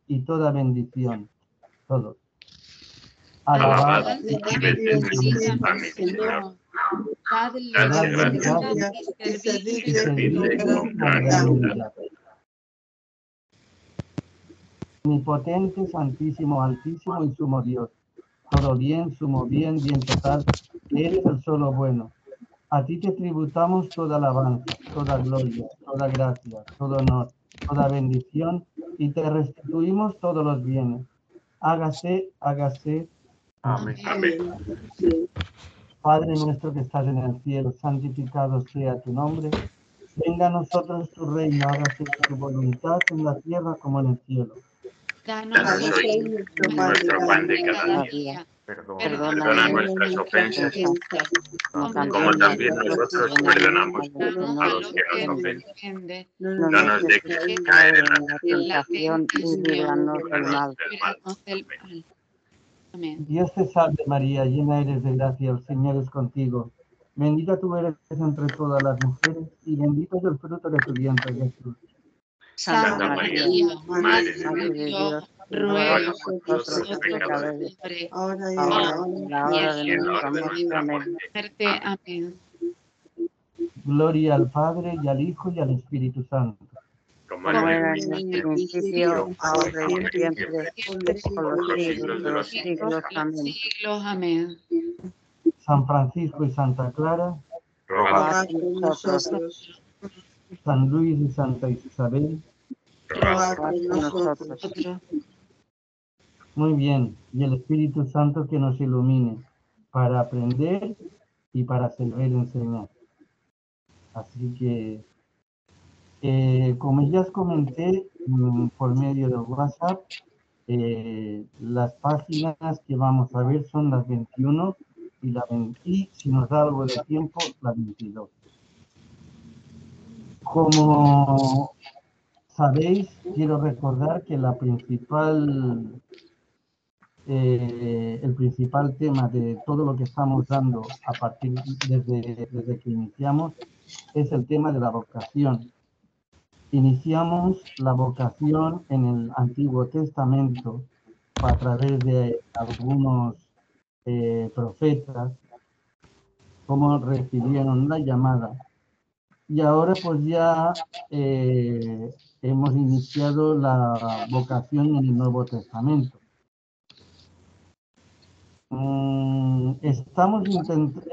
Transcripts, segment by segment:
y toda bendición. Todo. Alabado y bendecido a mi Señor. Dadle gracias y servidle con gran humildad. Omnipotente, santísimo, altísimo y sumo Dios. Todo bien, sumo bien, bien total. Eres el solo bueno. A ti te tributamos toda alabanza, toda gloria, toda gracia, todo honor, toda bendición, y te restituimos todos los bienes. Hágase, hágase. Amén. Padre nuestro que estás en el cielo, santificado sea tu nombre. Venga a nosotros tu reino, hágase tu voluntad en la tierra como en el cielo. Danos hoy nuestro pan de cada día. Perdona nuestras ofensas, como también nosotros perdonamos a los que nos ofenden. No nos dejes caer en la tentación y líbranos del mal. Amén. Dios te salve María, llena eres de gracia, el Señor es contigo. Bendita tú eres entre todas las mujeres y bendito es el fruto de tu vientre, Jesús. Santa María, Madre de Dios, ruega por nosotros pecadores, ahora y en la hora de nuestra muerte. Amén. Gloria al Padre y al Hijo y al Espíritu Santo. Como era en el principio, ahora y siempre, por los siglos de los siglos. Amén. Amén. San Francisco y Santa Clara, Rogad por nosotros. San Luis y Santa Isabel. Rogad por nosotros. Muy bien, y el Espíritu Santo que nos ilumine para aprender y para saber enseñar. Así que, como ya os comenté por medio de WhatsApp, las páginas que vamos a ver son las 21 y la 20, y si nos da algo de tiempo, la 22. Como sabéis, quiero recordar que el principal tema de todo lo que estamos dando a partir desde que iniciamos es el tema de la vocación. Iniciamos la vocación en el Antiguo Testamento a través de algunos profetas, cómo recibieron la llamada. Y ahora pues ya hemos iniciado la vocación en el Nuevo Testamento.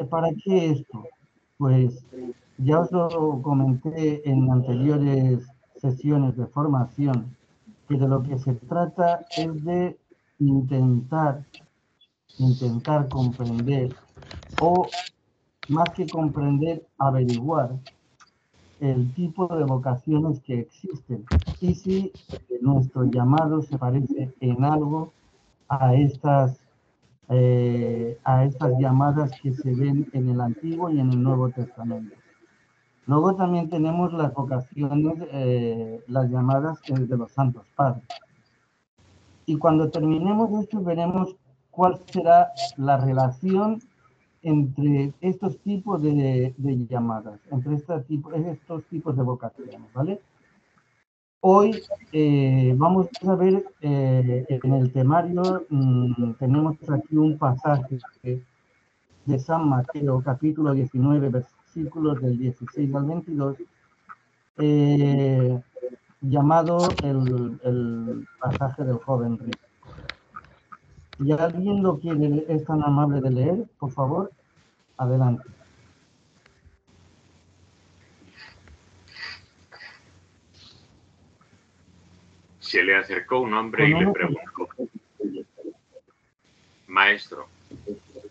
¿Para qué esto? Pues ya os lo comenté en anteriores sesiones de formación, que de lo que se trata es de intentar comprender, o más que comprender, averiguar el tipo de vocaciones que existen y si nuestro llamado se parece en algo a estas llamadas que se ven en el Antiguo y en el Nuevo Testamento. Luego también tenemos las vocaciones, las llamadas de los santos padres. Y cuando terminemos esto veremos cuál será la relación entre estos tipos de llamadas, entre estos tipos de vocaciones, ¿vale? Hoy vamos a ver en el temario, tenemos aquí un pasaje de San Mateo, capítulo 19, versículos del 16 al 22, llamado el pasaje del joven rico. Si alguien lo quiere, es tan amable de leer, por favor, adelante. Se le acercó un hombre y le preguntó: Maestro,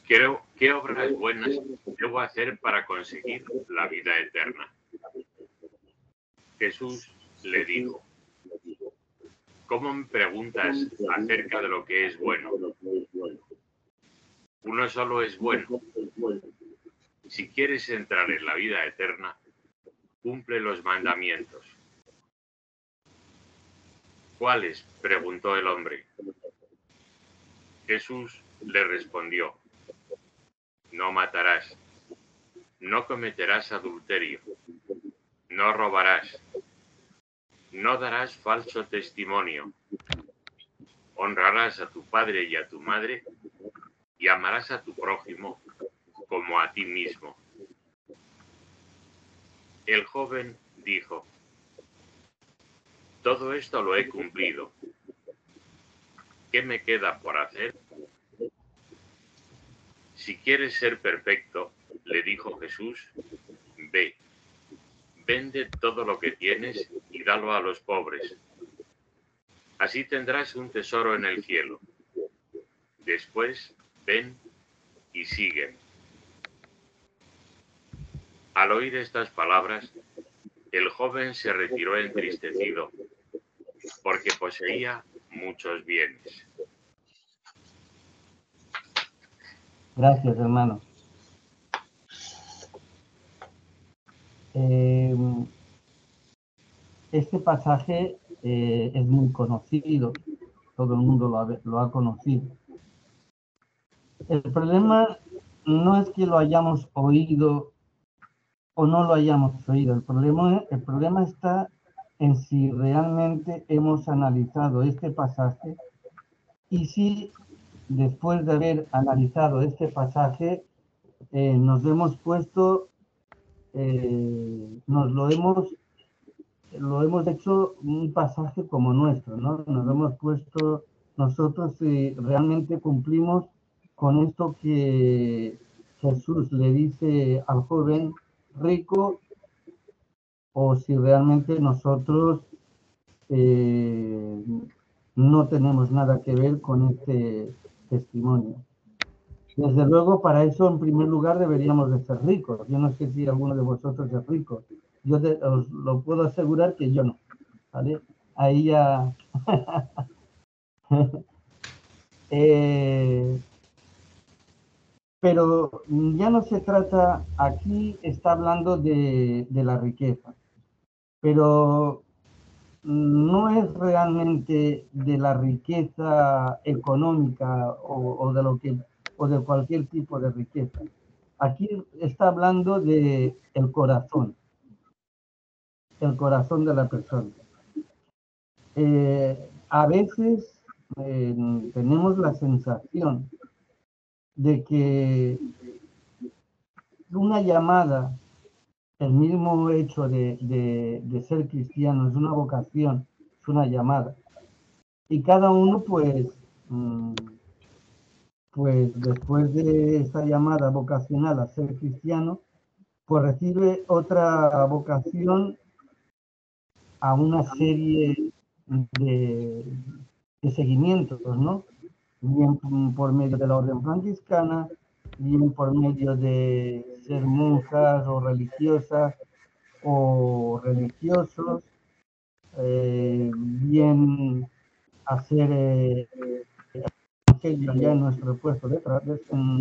¿qué obras buenas debo hacer para conseguir la vida eterna? Jesús le dijo: ¿Cómo me preguntas acerca de lo que es bueno? Uno solo es bueno. Si quieres entrar en la vida eterna, cumple los mandamientos. ¿Cuáles?, preguntó el hombre. Jesús le respondió: No matarás, no cometerás adulterio, no robarás, no darás falso testimonio, honrarás a tu padre y a tu madre, y amarás a tu prójimo como a ti mismo. El joven dijo: todo esto lo he cumplido. ¿Qué me queda por hacer? Si quieres ser perfecto, le dijo Jesús, ve, vende todo lo que tienes y dalo a los pobres. Así tendrás un tesoro en el cielo. Después, ven y sígueme. Al oír estas palabras, el joven se retiró entristecido, porque poseía muchos bienes. Gracias, hermano. Este pasaje es muy conocido, todo el mundo lo ha conocido. El problema no es que lo hayamos oído o no lo hayamos oído, el problema está en si realmente hemos analizado este pasaje y si después de haber analizado este pasaje nos hemos puesto, lo hemos hecho un pasaje como nuestro, ¿no? Nos hemos puesto nosotros si realmente cumplimos con esto que Jesús le dice al joven rico, o si realmente nosotros no tenemos nada que ver con este testimonio. Desde luego, para eso, en primer lugar, deberíamos de ser ricos. Yo no sé si alguno de vosotros es rico. Yo os lo puedo asegurar que yo no. ¿Vale? Ahí ya... pero ya no se trata, aquí está hablando de la riqueza, pero no es realmente de la riqueza económica o de cualquier tipo de riqueza. Aquí está hablando de el corazón de la persona. A veces tenemos la sensación de que una llamada, el mismo hecho de ser cristiano, es una vocación, es una llamada. Y cada uno, pues después de esta llamada vocacional a ser cristiano, pues recibe otra vocación a una serie de seguimientos, ¿no? Bien por medio de la orden franciscana, bien por medio de ser monjas o religiosas o religiosos, bien hacer evangelio ya en nuestro puesto en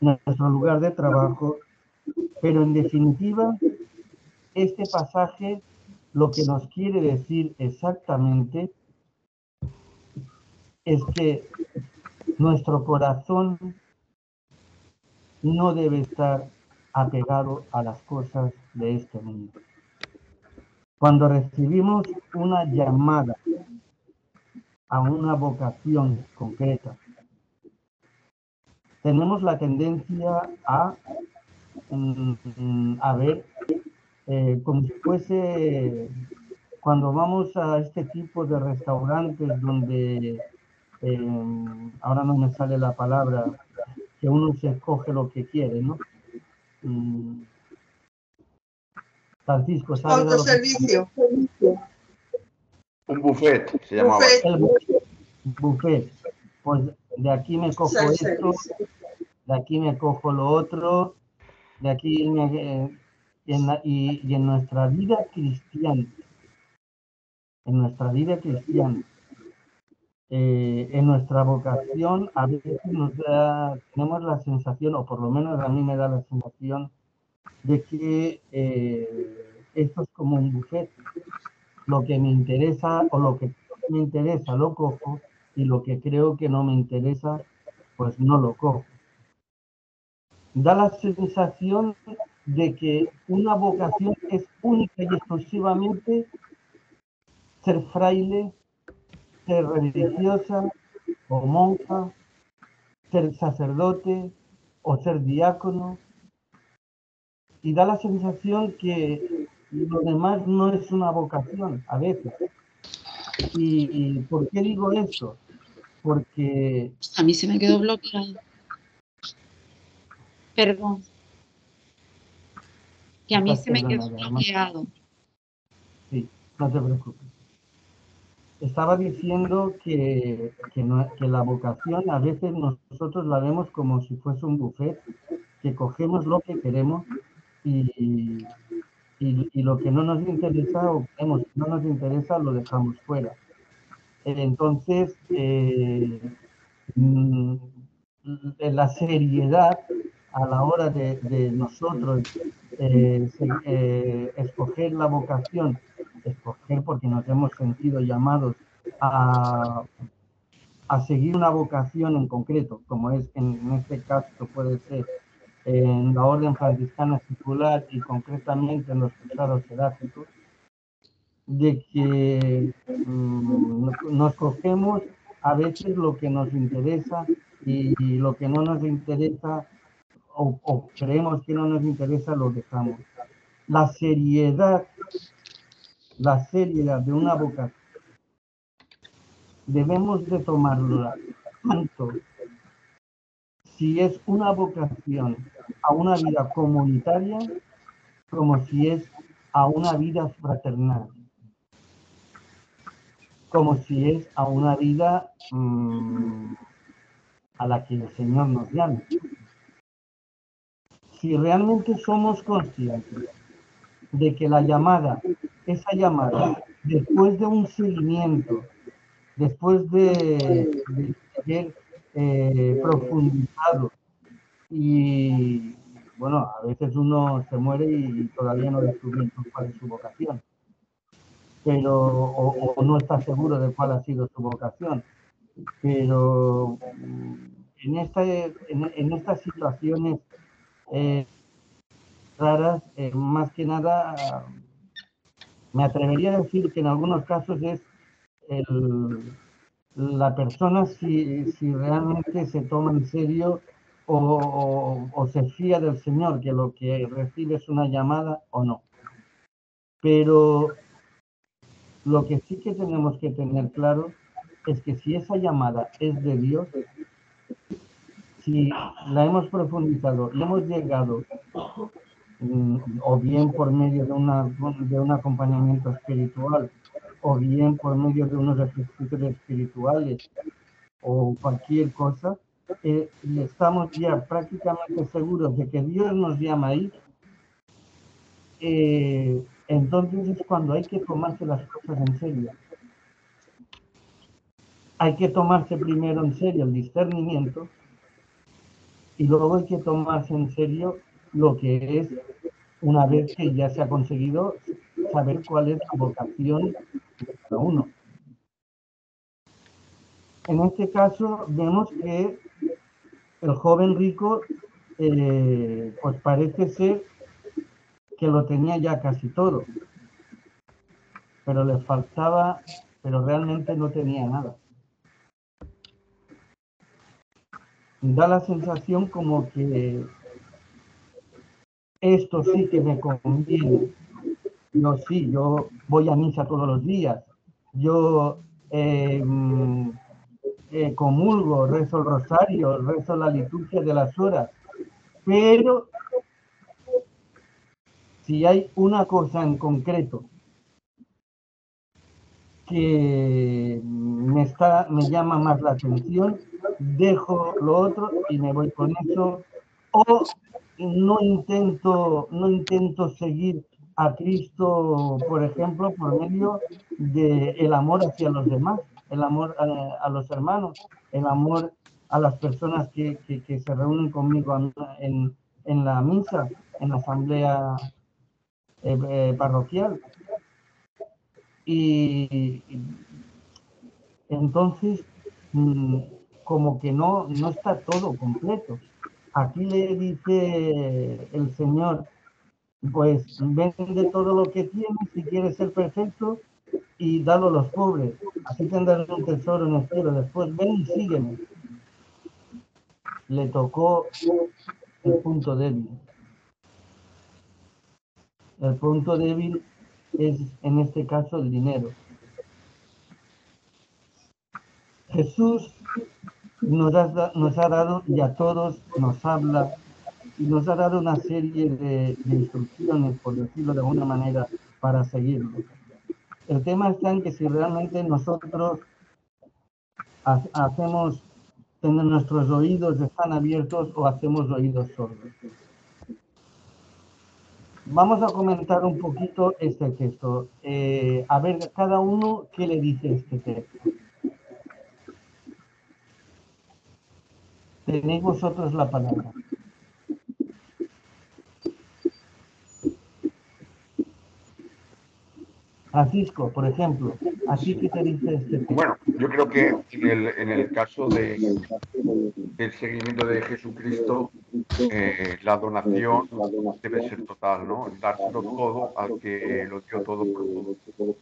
nuestro lugar de trabajo, pero en definitiva, este pasaje lo que nos quiere decir exactamente es que nuestro corazón no debe estar apegado a las cosas de este mundo. Cuando recibimos una llamada a una vocación concreta, tenemos la tendencia a ver como si fuese cuando vamos a este tipo de restaurantes donde ahora no me sale la palabra, que uno se escoge lo que quiere, ¿no? Francisco, ¿sabes? Autoservicio. Un buffet se llamaba. El buffet. Pues de aquí me cojo esto, de aquí me cojo lo otro, de aquí y en nuestra vida cristiana, en nuestra vocación, a veces tenemos la sensación, o por lo menos a mí me da la sensación, de que esto es como un buffet. Lo que me interesa o lo que me interesa lo cojo, y lo que creo que no me interesa, pues no lo cojo. Da la sensación de que una vocación es única y exclusivamente ser fraile ser religiosa o monja, ser sacerdote o ser diácono, y da la sensación que lo demás no es una vocación a veces. ¿Y por qué digo esto? Porque... A mí se me quedó bloqueado. Perdón. Que a mí se me quedó bloqueado. Sí, no te preocupes. Estaba diciendo que la vocación a veces nosotros la vemos como si fuese un buffet, que cogemos lo que queremos y lo que no nos interesa o vemos que no nos interesa lo dejamos fuera. Entonces, la seriedad a la hora de nosotros escoger la vocación, escoger porque nos hemos sentido llamados a seguir una vocación en concreto, como es en este caso puede ser en la Orden Franciscana Secular y concretamente en los cruzados seráficos, de que nos cogemos a veces lo que nos interesa y lo que no nos interesa o creemos que no nos interesa lo dejamos. La seriedad de una vocación debemos de tomarla tanto si es una vocación a una vida comunitaria como si es a una vida fraternal, como si es a una vida a la que el Señor nos llame. Si realmente somos conscientes de que la llamada, esa llamada, después de un seguimiento, después de haber profundizado y, bueno, a veces uno se muere y todavía no descubre cuál es su vocación, pero, o no está seguro de cuál ha sido su vocación, pero en estas situaciones raras, más que nada, me atrevería a decir que en algunos casos es la persona si realmente se toma en serio o se fía del Señor, que lo que recibe es una llamada o no. Pero lo que sí que tenemos que tener claro es que si esa llamada es de Dios, si la hemos profundizado y hemos llegado o bien por medio de un acompañamiento espiritual, o bien por medio de unos ejercicios espirituales, o cualquier cosa, estamos ya prácticamente seguros de que Dios nos llama ahí, entonces es cuando hay que tomarse las cosas en serio. Hay que tomarse primero en serio el discernimiento y luego hay que tomarse en serio lo que es, una vez que ya se ha conseguido, saber cuál es la vocación de cada uno. En este caso vemos que el joven rico pues parece ser que lo tenía ya casi todo, pero le faltaba, pero realmente no tenía nada. Da la sensación como que esto sí que me conviene. Yo voy a misa todos los días, yo comulgo, rezo el rosario, rezo la liturgia de las horas, pero si hay una cosa en concreto que me llama más la atención, dejo lo otro y me voy con eso, o no intento seguir a Cristo, por ejemplo, por medio del amor hacia los demás, el amor a los hermanos, el amor a las personas que se reúnen conmigo en la misa, en la asamblea parroquial. Y entonces, como que no está todo completo. Aquí le dice el Señor, pues vende todo lo que tienes si quieres ser perfecto y dalo a los pobres. Así tendrás un tesoro en el cielo. Después ven y sígueme. Le tocó el punto débil. El punto débil es, en este caso, el dinero. Jesús nos ha dado, y a todos nos habla, y nos ha dado una serie de instrucciones, por decirlo de alguna manera, para seguirlo. El tema está en que si realmente nosotros hacemos, nuestros oídos están abiertos o hacemos oídos sordos. Vamos a comentar un poquito este texto. A ver, cada uno, ¿qué le dice este texto? Tenéis vosotros la palabra. Francisco, por ejemplo, ¿a ti qué te dice este texto? Bueno, yo creo que en el caso del seguimiento de Jesucristo, la donación debe ser total, ¿no? Dárselo todo al que lo dio todo por todo.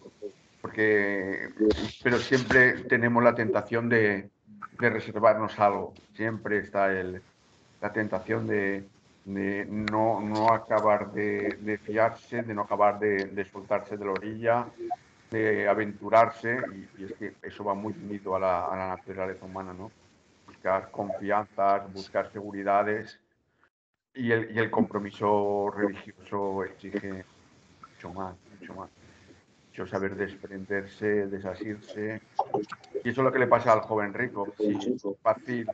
Pero siempre tenemos la tentación de reservarnos algo. Siempre está la tentación de no acabar de fiarse, de no acabar de soltarse de la orilla, de aventurarse, y es que eso va muy unido a la naturaleza humana, ¿no? Buscar confianzas, buscar seguridades, y el compromiso religioso exige mucho más, mucho más. Mucho saber desprenderse, desasirse. Y eso es lo que le pasa al joven rico. Sí, es fácil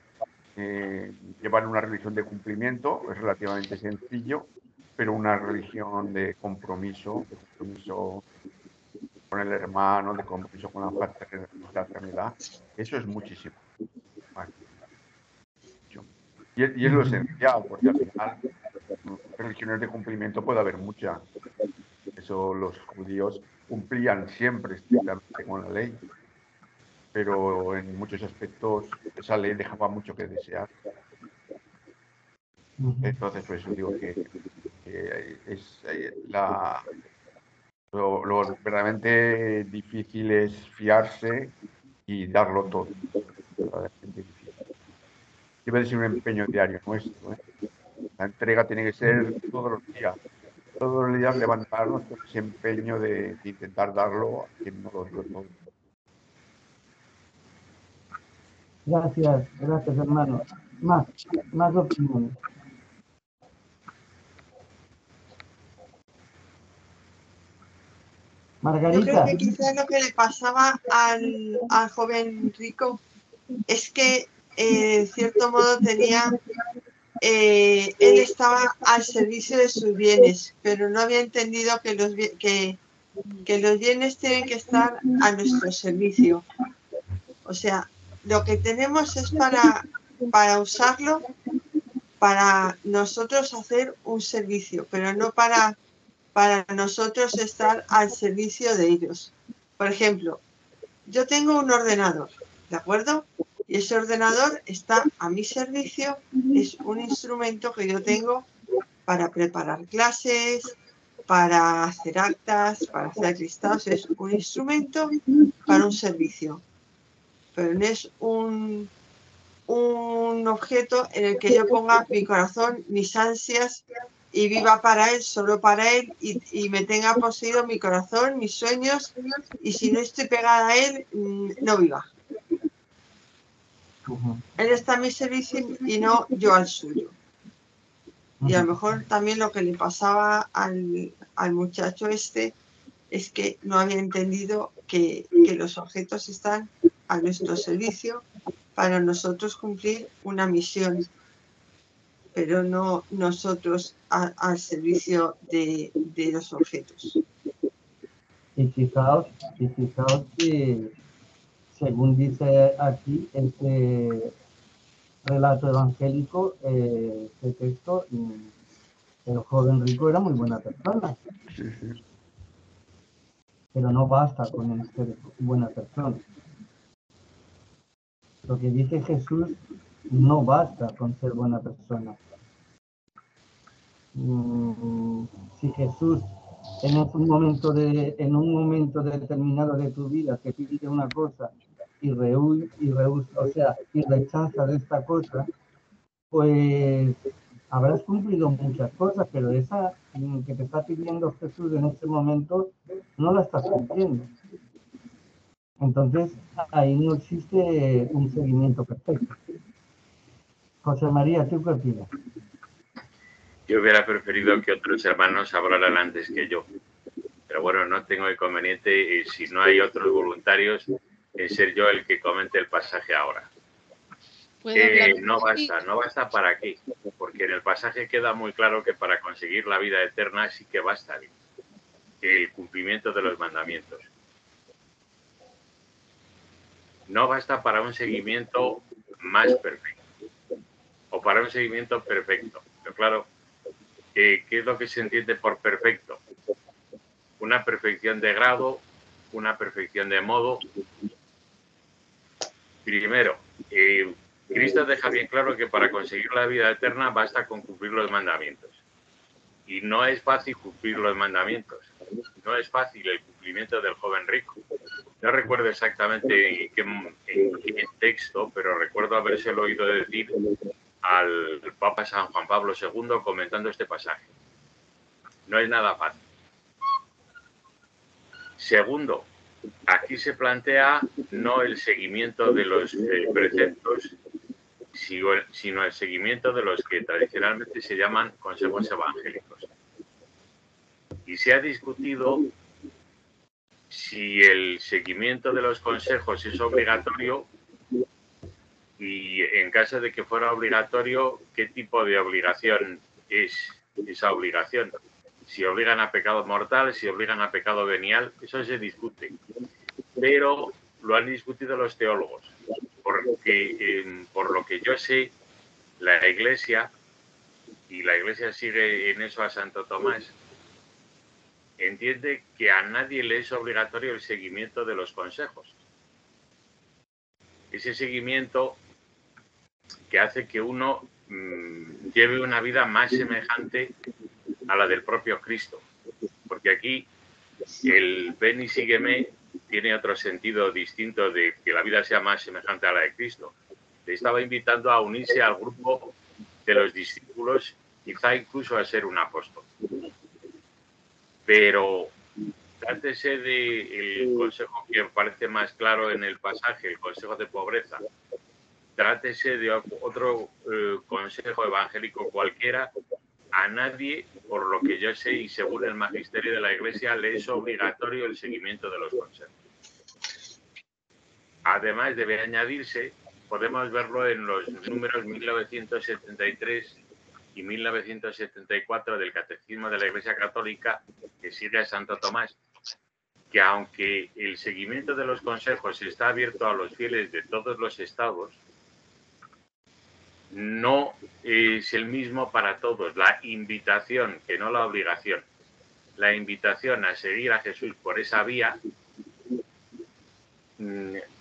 llevar una religión de cumplimiento, es relativamente sencillo, pero una religión de compromiso con el hermano, de compromiso con la fraternidad, eso es muchísimo. Vale. Y es lo esencial, porque al final religiones de cumplimiento puede haber muchas. Eso los judíos cumplían siempre estrictamente con la ley, pero en muchos aspectos esa ley dejaba mucho que desear. Entonces, por eso digo que es lo verdaderamente difícil es fiarse y darlo todo. Verdaderamente difícil. Debe de ser un empeño diario nuestro, ¿eh? La entrega tiene que ser todos los días. Todos los días levantarnos con ese empeño de intentar darlo a quien no lo dio todo. Gracias, hermano. Más opiniones. Margarita. Yo creo que quizás lo que le pasaba al joven rico es que, de cierto modo, él estaba al servicio de sus bienes, pero no había entendido que los bienes tienen que estar a nuestro servicio. O sea, lo que tenemos es para usarlo, para nosotros hacer un servicio, pero no para nosotros estar al servicio de ellos. Por ejemplo, yo tengo un ordenador, ¿de acuerdo? Y ese ordenador está a mi servicio, es un instrumento que yo tengo para preparar clases, para hacer actas, para hacer listados, es un instrumento para un servicio, pero no es un objeto en el que yo ponga mi corazón, mis ansias y viva para él, solo para él, y me tenga poseído mi corazón, mis sueños, y si no estoy pegada a él, no viva. Él está a mi servicio y no yo al suyo. Y a lo mejor también lo que le pasaba al muchacho este es que no había entendido que los objetos están a nuestro servicio para nosotros cumplir una misión, pero no nosotros al servicio de los objetos. Y fijaos que, según dice aquí este relato evangélico, este texto, el joven rico era muy buena persona. Sí, sí. Pero no basta con ser buena persona. Lo que dice Jesús, no basta con ser buena persona. Si Jesús en un momento determinado de tu vida te pide una cosa y rechazas esta cosa, pues habrás cumplido muchas cosas, pero esa que te está pidiendo Jesús en este momento no la estás cumpliendo. Entonces, ahí no existe un seguimiento perfecto. José María, ¿tú qué opinas? Yo hubiera preferido que otros hermanos hablaran antes que yo. Pero bueno, no tengo inconveniente, y si no hay otros voluntarios, en ser yo el que comente el pasaje ahora. No basta para qué, porque en el pasaje queda muy claro que para conseguir la vida eterna sí que basta el cumplimiento de los mandamientos. No basta para un seguimiento más perfecto o para un seguimiento perfecto. Pero claro, ¿qué es lo que se entiende por perfecto? Una perfección de grado, una perfección de modo. Primero, Cristo deja bien claro que para conseguir la vida eterna basta con cumplir los mandamientos. Y no es fácil cumplir los mandamientos. No es fácil el cumplimiento del joven rico. No recuerdo exactamente en qué texto, pero recuerdo habérselo oído decir al Papa San Juan Pablo II comentando este pasaje. No es nada fácil. Segundo, aquí se plantea no el seguimiento de los preceptos, sino el seguimiento de los que tradicionalmente se llaman consejos evangélicos. Y se ha discutido si el seguimiento de los consejos es obligatorio y, en caso de que fuera obligatorio, ¿qué tipo de obligación es esa obligación? Si obligan a pecado mortal, si obligan a pecado venial, eso se discute. Pero lo han discutido los teólogos, porque por lo que yo sé, la Iglesia, y la Iglesia sigue en eso a Santo Tomás, entiende que a nadie le es obligatorio el seguimiento de los consejos. Ese seguimiento que hace que uno lleve una vida más semejante a la del propio Cristo. Porque aquí el ven y sígueme tiene otro sentido distinto de que la vida sea más semejante a la de Cristo. Le estaba invitando a unirse al grupo de los discípulos, quizá incluso a ser un apóstol. Pero trátese del consejo que parece más claro en el pasaje, el consejo de pobreza. Trátese de otro consejo evangélico cualquiera. A nadie, por lo que yo sé y según el magisterio de la Iglesia, le es obligatorio el seguimiento de los consejos. Además, debe añadirse, podemos verlo en los números 1973 y 1974 del Catecismo de la Iglesia Católica, que sigue a Santo Tomás, que aunque el seguimiento de los consejos está abierto a los fieles de todos los estados, no es el mismo para todos. La invitación, que no la obligación, la invitación a seguir a Jesús por esa vía,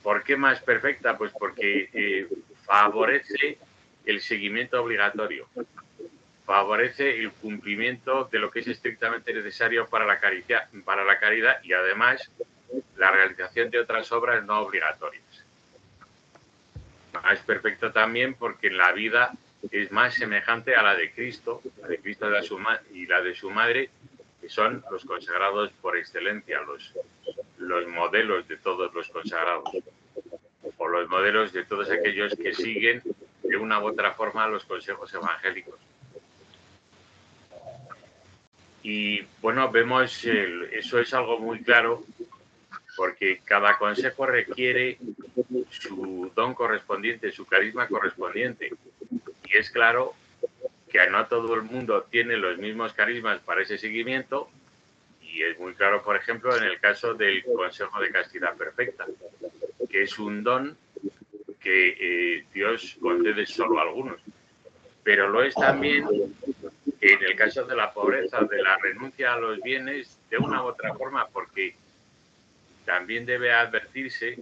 ¿por qué más perfecta? Pues porque favorece el seguimiento obligatorio, favorece el cumplimiento de lo que es estrictamente necesario para la caridad y además la realización de otras obras no obligatorias. Es perfecto también porque la vida es más semejante a la de Cristo y la de su madre, que son los consagrados por excelencia, los modelos de todos los consagrados, o los modelos de todos aquellos que siguen de una u otra forma los consejos evangélicos. Y bueno, vemos, eso es algo muy claro, porque cada consejo requiere su don correspondiente, su carisma correspondiente. Y es claro que no todo el mundo tiene los mismos carismas para ese seguimiento, y es muy claro, por ejemplo, en el caso del Consejo de Castidad Perfecta, que es un don que Dios concede solo a algunos. Pero lo es también en el caso de la pobreza, de la renuncia a los bienes, de una u otra forma, porque también debe advertirse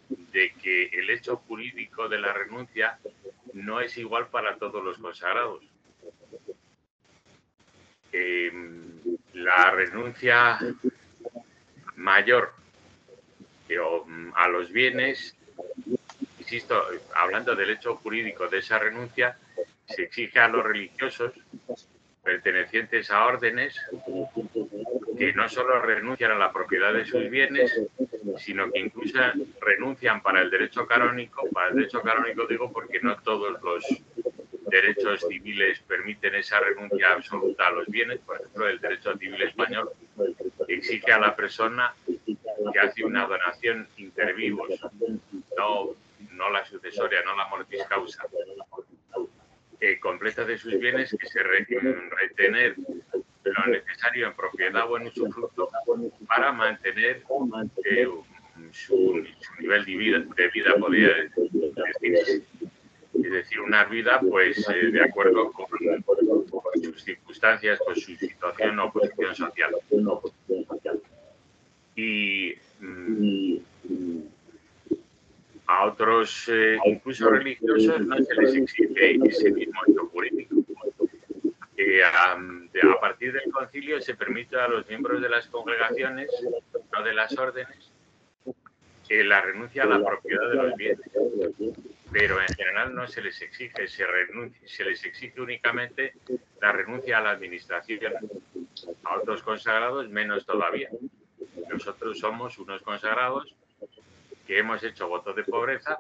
de que el hecho jurídico de la renuncia no es igual para todos los consagrados. la renuncia mayor a los bienes, insisto, hablando del hecho jurídico de esa renuncia, se exige a los religiosos pertenecientes a órdenes que no solo renuncian a la propiedad de sus bienes, sino que incluso renuncian para el derecho canónico. Para el derecho canónico digo porque no todos los derechos civiles permiten esa renuncia absoluta a los bienes. Por ejemplo, el derecho civil español exige a la persona que hace una donación inter vivos, no la sucesoria, no la mortis causa, completa de sus bienes, que se retener lo necesario en propiedad o en usufructo para mantener su nivel de vida, podría decirse. Es decir, una vida pues de acuerdo con sus circunstancias, con su situación o posición social. Y a otros, incluso religiosos, no se les exige ese mismo hecho jurídico. A partir del concilio se permite a los miembros de las congregaciones, no de las órdenes, la renuncia a la propiedad de los bienes. Pero en general no se les exige, se les exige únicamente la renuncia a la administración. A otros consagrados menos todavía. Nosotros somos unos consagrados que hemos hecho voto de pobreza,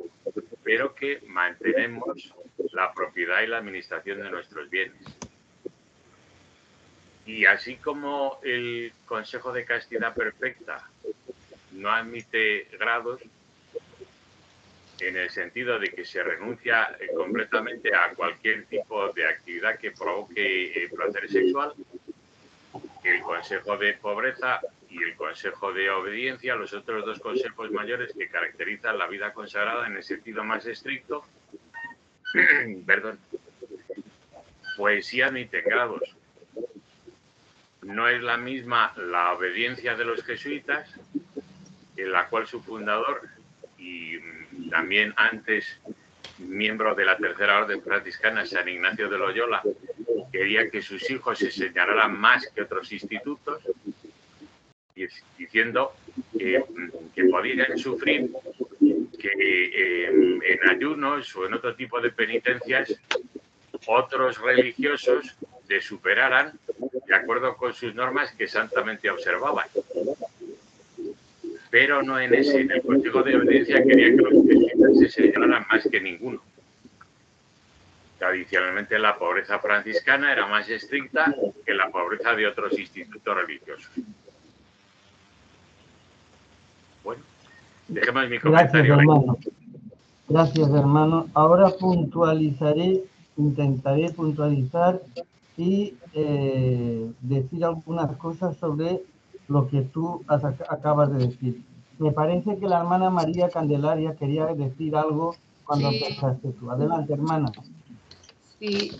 pero que mantenemos la propiedad y la administración de nuestros bienes. Y así como el Consejo de Castidad Perfecta no admite grados, en el sentido de que se renuncia completamente a cualquier tipo de actividad que provoque placer sexual, el Consejo de Pobreza y el Consejo de Obediencia, los otros dos consejos mayores que caracterizan la vida consagrada en el sentido más estricto, perdón, pues sí admiten grados. No es la misma la obediencia de los jesuitas, en la cual su fundador y también antes miembro de la Tercera Orden Franciscana, San Ignacio de Loyola, quería que sus hijos se señalaran más que otros institutos, diciendo que podían sufrir que en ayunos o en otro tipo de penitencias otros religiosos les superaran de acuerdo con sus normas que santamente observaban. Pero no en ese. En el Consejo de Obediencia quería que los jesuitas se señalaran más que ninguno. Tradicionalmente la pobreza franciscana era más estricta que la pobreza de otros institutos religiosos. Bueno, dejemos mi comentario. Gracias, hermano. Gracias, hermano. Ahora intentaré puntualizar y decir algunas cosas sobre lo que tú acabas de decir. Me parece que la hermana María Candelaria quería decir algo cuando empezaste tú. Adelante, hermana. Sí,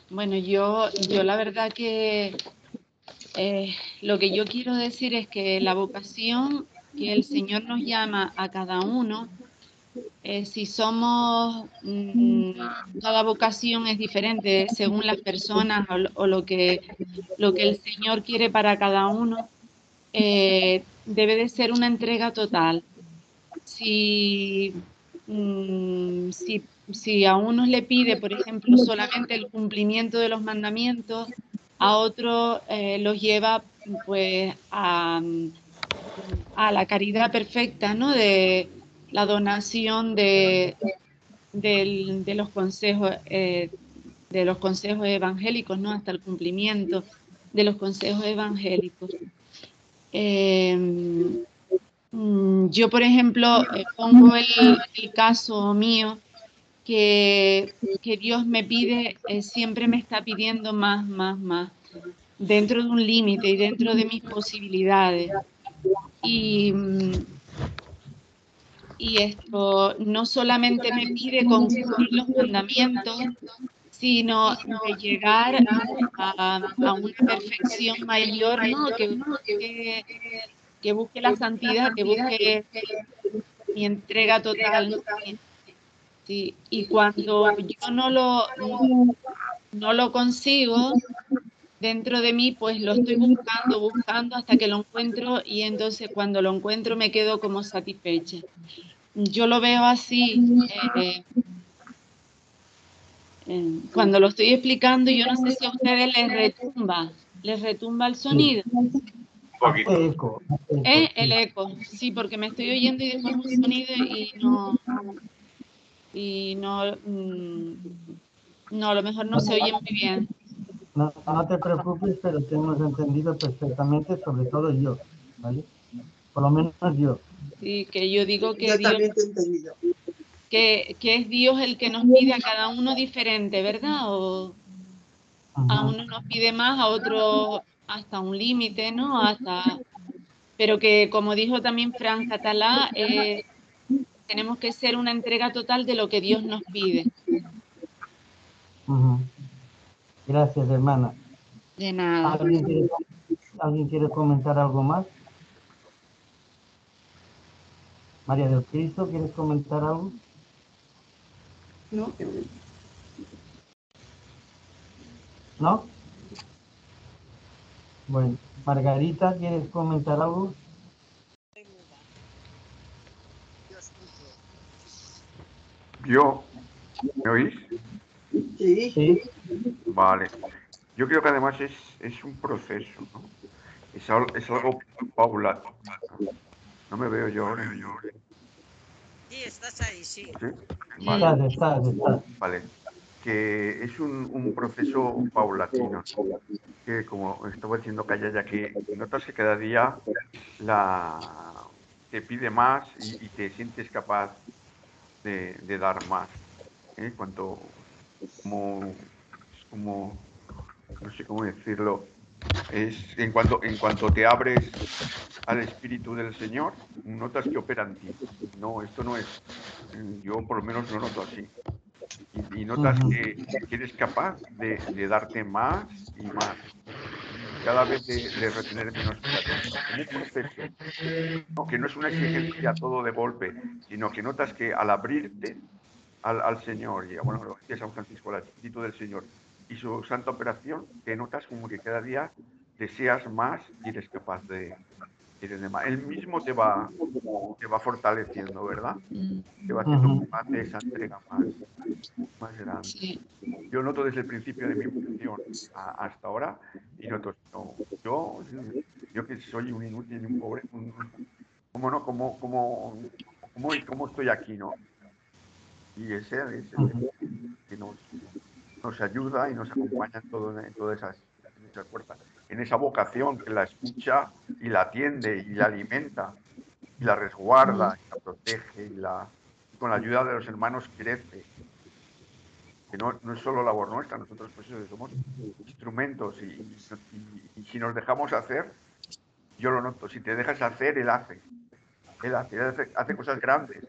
bueno, yo la verdad que lo que yo quiero decir es que la vocación que el Señor nos llama a cada uno, si somos, cada vocación es diferente según las personas o lo que el Señor quiere para cada uno, debe de ser una entrega total. Si a unos le pide, por ejemplo, solamente el cumplimiento de los mandamientos, a otros los lleva pues a la caridad perfecta, ¿no? De la donación de los consejos evangélicos, ¿no? Hasta el cumplimiento de los consejos evangélicos. Yo, por ejemplo, pongo el caso mío, que Dios me pide, siempre me está pidiendo más, dentro de un límite y dentro de mis posibilidades. Y esto no solamente me pide cumplir los mandamientos, sino de llegar a una perfección mayor, ¿no? Que busque la santidad, que busque mi entrega total, ¿no? Sí, y cuando yo no lo consigo, dentro de mí, pues lo estoy buscando hasta que lo encuentro, y entonces cuando lo encuentro me quedo como satisfecha. Yo lo veo así. Cuando lo estoy explicando, yo no sé si a ustedes les retumba el sonido. Eco. El eco, sí, porque me estoy oyendo y después un sonido y no, a lo mejor no se oye muy bien. No te preocupes, pero te hemos entendido perfectamente, sobre todo yo, ¿vale? Por lo menos yo. Sí, que yo digo que Yo Dios, también te he entendido. que es Dios el que nos pide a cada uno diferente, ¿verdad? O a uno nos pide más, a otro hasta un límite, ¿no? Pero que, como dijo también Fran Catalá, tenemos que ser una entrega total de lo que Dios nos pide. Gracias, hermana. De nada. ¿Alguien quiere comentar algo más? María del Cristo, ¿quieres comentar algo? No. ¿No? Bueno, Margarita, ¿quieres comentar algo? Yo, ¿me oís? Sí. Vale. Yo creo que además es un proceso, ¿no? Es algo paulatino. No me veo yo ahora. Sí, estás ahí, sí. ¿Sí? Vale. Estás. Vale. Que es un proceso paulatino. Que como estaba diciendo Calla, que notas que cada día te pide más y te sientes capaz de dar más. Como, no sé cómo decirlo, es en cuanto te abres al Espíritu del Señor, notas que opera en ti. No, esto no es, yo por lo menos lo noto así. Y notas que eres capaz de darte más y más. Cada vez de retener menos como un proceso, ¿no? Que no es una exigencia todo de golpe, sino que notas que al abrirte al Señor, y bueno, lo decía San Francisco, al Espíritu del Señor y su santa operación, que notas como que cada día deseas más y eres capaz de más. Él mismo te va fortaleciendo, ¿verdad? Te va haciendo capaz de esa entrega más grande. Sí. Yo noto desde el principio de mi vocación hasta ahora, y noto, no, yo que soy un inútil y un pobre, ¿cómo estoy aquí, no? Y ese es el que nos ayuda y nos acompaña en todas esas fuerzas, en esa vocación que la escucha y la atiende y la alimenta y la resguarda y la protege y con la ayuda de los hermanos crece. Que no es solo labor nuestra, nosotros pues somos instrumentos y si nos dejamos hacer, yo lo noto, si te dejas hacer, él hace cosas grandes.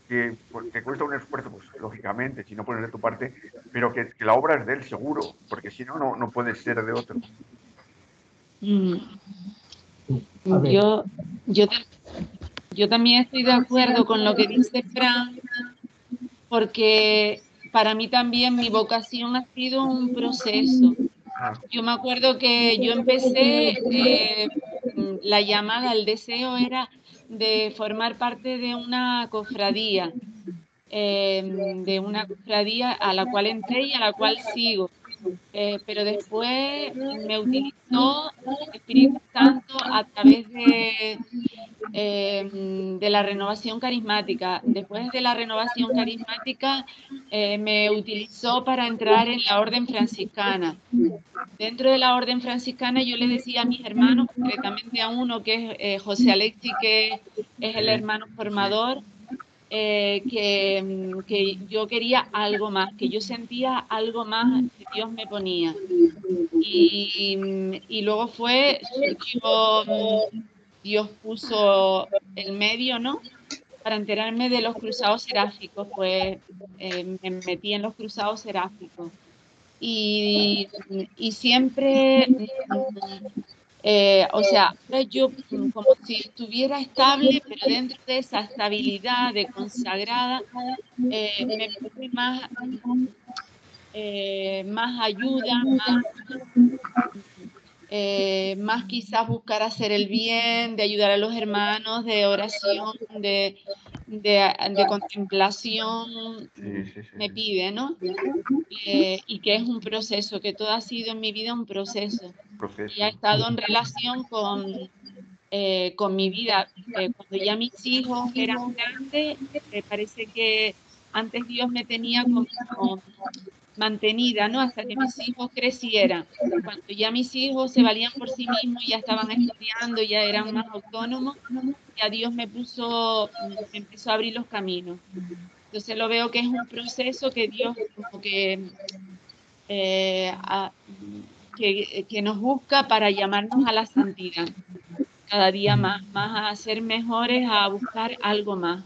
Que cuesta un esfuerzo, pues lógicamente, si no pones de tu parte, pero que la obra es de él seguro, porque si no puede ser de otro. Yo también estoy de acuerdo con lo que dice Fran, porque para mí también mi vocación ha sido un proceso. Yo me acuerdo que yo empecé, la llamada, el deseo era de formar parte de una cofradía, a la cual entré y a la cual sigo. Pero después me utilizó el Espíritu Santo a través de la renovación carismática. Después de la renovación carismática, me utilizó para entrar en la orden franciscana. Dentro de la orden franciscana yo le decía a mis hermanos, concretamente a uno que es José Alexi, que es el hermano formador, que yo quería algo más, que yo sentía algo más que Dios me ponía. Y luego Dios puso el medio, ¿no? Para enterarme de los cruzados seráficos, pues me metí en los cruzados seráficos. Y siempre, o sea, yo como si estuviera estable, pero dentro de esa estabilidad de consagrada, me puse más más ayuda, más quizás buscar hacer el bien, de ayudar a los hermanos, de oración, de contemplación, me pide, ¿no? Y que es un proceso, que todo ha sido en mi vida un proceso. Y ha estado en relación con mi vida. Cuando ya mis hijos eran grandes, me parece que antes Dios me tenía como mantenida, ¿no? Hasta que mis hijos crecieran. Cuando ya mis hijos se valían por sí mismos, ya estaban estudiando, ya eran más autónomos, ya Dios me empezó a abrir los caminos. Entonces lo veo que es un proceso que Dios como que nos busca para llamarnos a la santidad. Cada día más a ser mejores, a buscar algo más.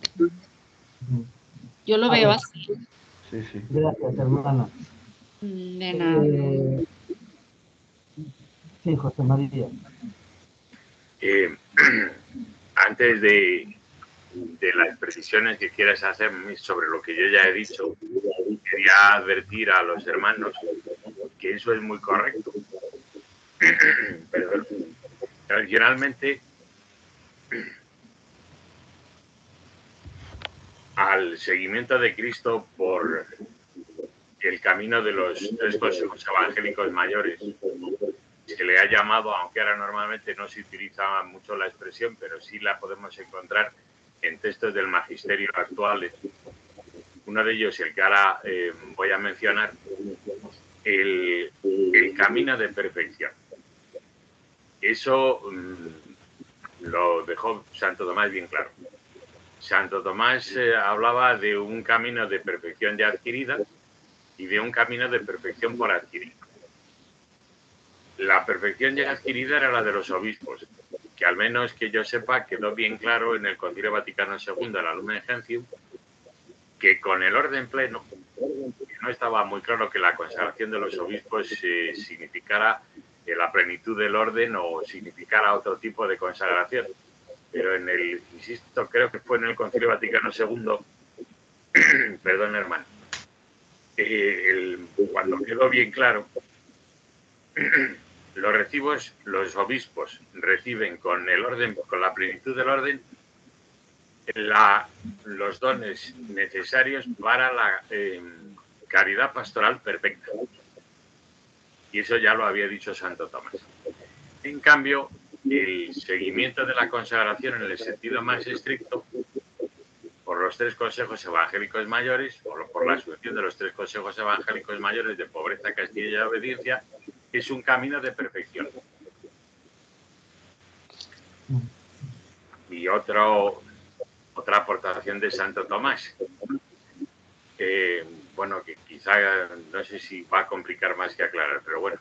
Yo lo veo así. Sí, sí. Gracias, hermana. De nada. Sí, José María. Antes de las precisiones que quieras hacer sobre lo que yo ya he dicho, quería advertir a los hermanos que eso es muy correcto. Perdón. Tradicionalmente, al seguimiento de Cristo por el camino de los 3 consejos evangélicos mayores, se le ha llamado, aunque ahora normalmente no se utiliza mucho la expresión, pero sí la podemos encontrar en textos del magisterio actual. Uno de ellos, el que ahora voy a mencionar, el camino de perfección. Eso lo dejó Santo Tomás bien claro. Santo Tomás hablaba de un camino de perfección ya adquirida y de un camino de perfección por adquirir. La perfección ya adquirida era la de los obispos, que al menos que yo sepa quedó bien claro en el Concilio Vaticano II, la Lumen Gentium, que con el orden pleno no estaba muy claro que la consagración de los obispos significara la plenitud del orden o significara otro tipo de consagración. Pero insisto, creo que fue en el Concilio Vaticano II, perdón, hermano, cuando quedó bien claro, los obispos reciben con el orden, con la plenitud del orden, los dones necesarios para la caridad pastoral perfecta. Y eso ya lo había dicho Santo Tomás. En cambio, el seguimiento de la consagración en el sentido más estricto, por los 3 consejos evangélicos mayores, o por la asunción de los 3 consejos evangélicos mayores de pobreza, castidad y obediencia, es un camino de perfección. Y otra aportación de Santo Tomás, bueno, que quizá no sé si va a complicar más que aclarar, pero bueno,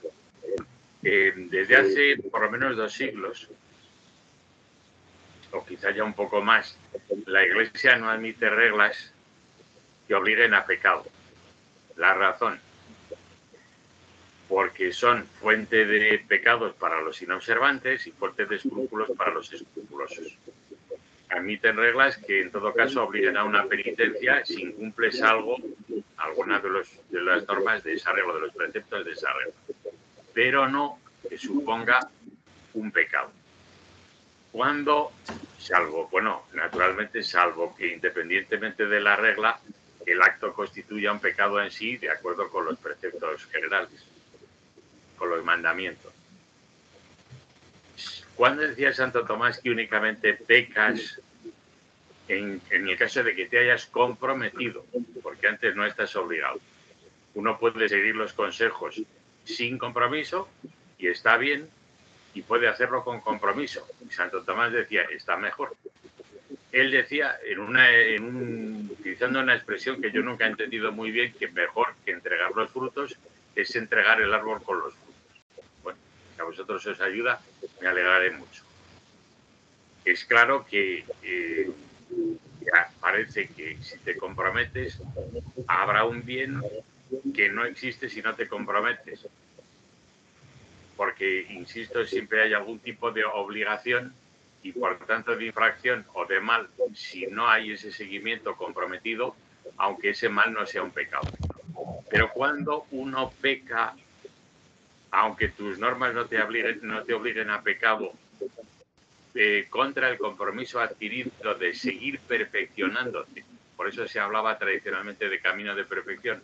desde hace por lo menos 2 siglos, o quizá ya un poco más, la Iglesia no admite reglas que obliguen a pecado. La razón, porque son fuente de pecados para los inobservantes y fuente de escrúpulos para los escrupulosos. Admiten reglas que en todo caso obliguen a una penitencia si incumples alguna de las normas de esa regla, de los preceptos de esa regla, pero no que suponga un pecado. Cuando, naturalmente, salvo que independientemente de la regla, el acto constituya un pecado en sí, de acuerdo con los preceptos generales, con los mandamientos. ¿Cuándo decía Santo Tomás que únicamente pecas en el caso de que te hayas comprometido? Porque antes no estás obligado. Uno puede seguir los consejos sin compromiso y está bien, y puede hacerlo con compromiso. Santo Tomás decía, está mejor. Él decía, utilizando una expresión que yo nunca he entendido muy bien, que mejor que entregar los frutos es entregar el árbol con los frutos. Bueno, si a vosotros os ayuda, me alegraré mucho. Es claro que parece que si te comprometes, habrá un bien que no existe si no te comprometes. Porque, insisto, siempre hay algún tipo de obligación y, por tanto, de infracción o de mal si no hay ese seguimiento comprometido, aunque ese mal no sea un pecado. Pero cuando uno peca, aunque tus normas no te obliguen a pecado, contra el compromiso adquirido de seguir perfeccionándote, por eso se hablaba tradicionalmente de camino de perfección,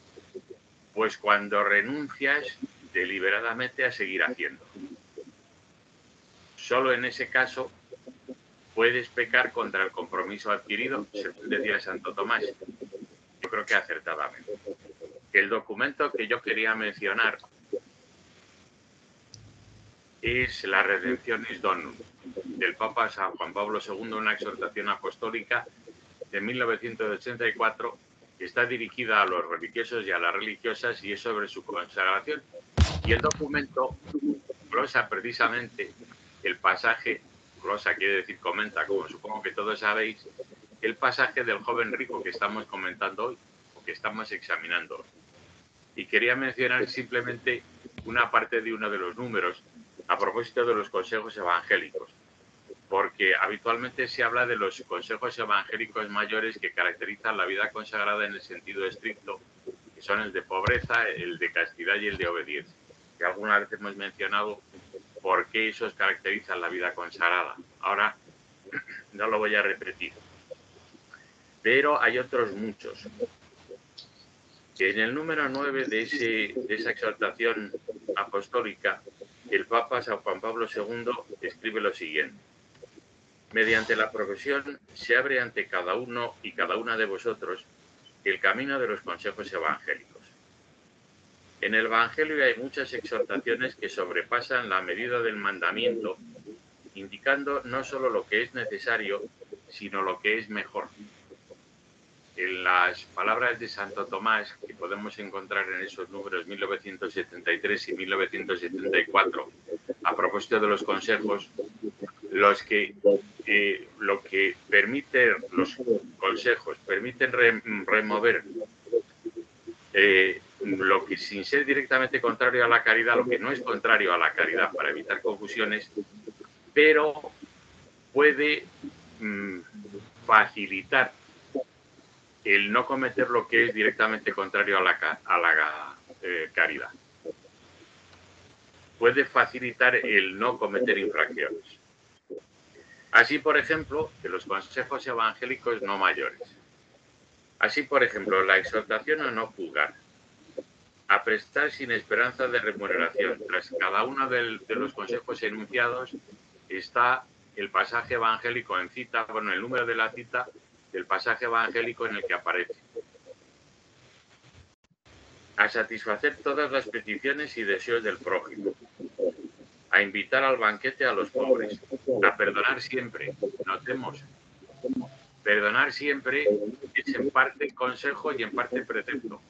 pues cuando renuncias deliberadamente a seguir haciendo. Solo en ese caso puedes pecar contra el compromiso adquirido, según decía Santo Tomás. Yo creo que acertadamente. El documento que yo quería mencionar es la Redemptionis Donum, del Papa San Juan Pablo II, una exhortación apostólica de 1984, que está dirigida a los religiosos y a las religiosas y es sobre su consagración. Y el documento glosa precisamente el pasaje, glosa quiere decir comenta, como supongo que todos sabéis, el pasaje del joven rico que estamos comentando hoy, o que estamos examinando hoy. Y quería mencionar simplemente una parte de uno de los números a propósito de los consejos evangélicos, porque habitualmente se habla de los consejos evangélicos mayores que caracterizan la vida consagrada en el sentido estricto, que son el de pobreza, el de castidad y el de obediencia. Que alguna vez hemos mencionado por qué esos caracterizan la vida consagrada. Ahora no lo voy a repetir. Pero hay otros muchos. En el número 9 de esa exhortación apostólica, el Papa San Juan Pablo II escribe lo siguiente: mediante la profesión se abre ante cada uno y cada una de vosotros el camino de los consejos evangélicos. En el Evangelio hay muchas exhortaciones que sobrepasan la medida del mandamiento, indicando no solo lo que es necesario, sino lo que es mejor. En las palabras de Santo Tomás, que podemos encontrar en esos números 1973 y 1974, a propósito de los consejos, lo que permiten los consejos, permiten remover lo que, sin ser directamente contrario a la caridad, lo que no es contrario a la caridad, para evitar confusiones, pero puede facilitar el no cometer lo que es directamente contrario a la caridad. Puede facilitar el no cometer infracciones. Así, por ejemplo, de los consejos evangélicos no mayores. Así, por ejemplo, la exhortación a no juzgar, a prestar sin esperanza de remuneración. Tras cada uno de los consejos enunciados está el pasaje evangélico en cita, bueno, el número de la cita del pasaje evangélico en el que aparece. A satisfacer todas las peticiones y deseos del prójimo. A invitar al banquete a los pobres. A perdonar siempre. Notemos, perdonar siempre es en parte consejo y en parte precepto.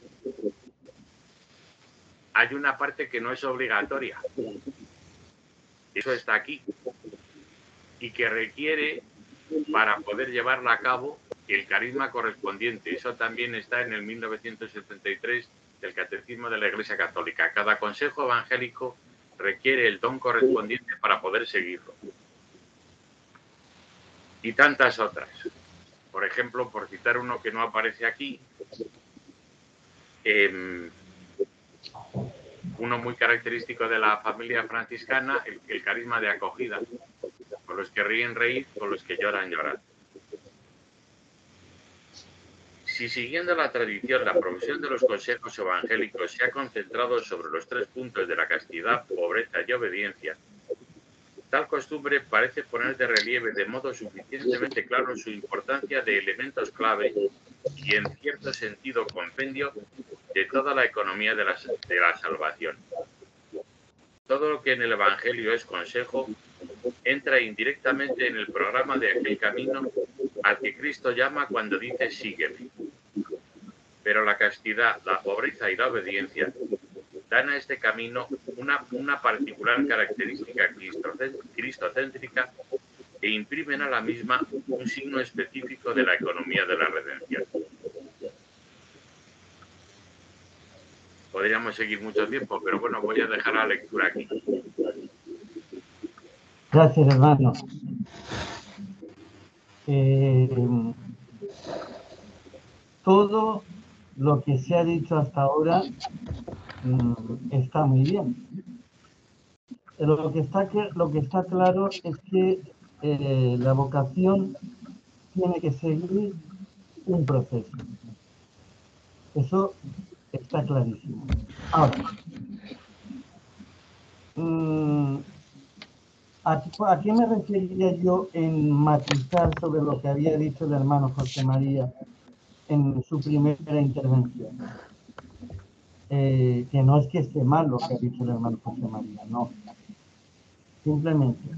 Hay una parte que no es obligatoria. Eso está aquí. Y que requiere, para poder llevarla a cabo, el carisma correspondiente. Eso también está en el 1973 del Catecismo de la Iglesia Católica. Cada consejo evangélico requiere el don correspondiente para poder seguirlo. Y tantas otras. Por ejemplo, por citar uno que no aparece aquí, uno muy característico de la familia franciscana, el carisma de acogida. Con los que ríen, reír, con los que lloran, llorar. Si siguiendo la tradición, la profesión de los consejos evangélicos se ha concentrado sobre los 3 puntos de la castidad, pobreza y obediencia, tal costumbre parece poner de relieve de modo suficientemente claro su importancia de elementos clave y, en cierto sentido, compendio de toda la economía de la salvación. Todo lo que en el Evangelio es consejo entra indirectamente en el programa de aquel camino al que Cristo llama cuando dice sígueme. Pero la castidad, la pobreza y la obediencia dan a este camino una particular característica cristocéntrica e imprimen a la misma un signo específico de la economía de la redención. Podríamos seguir mucho tiempo, pero bueno, voy a dejar la lectura aquí. Gracias, hermano. Todo lo que se ha dicho hasta ahora está muy bien. Lo que está claro es que la vocación tiene que seguir un proceso. Eso está clarísimo. Ahora, ¿a qué me refería yo en matizar sobre lo que había dicho el hermano José María en su primera intervención? Que no es que esté mal lo que ha dicho el hermano José María, no. Simplemente,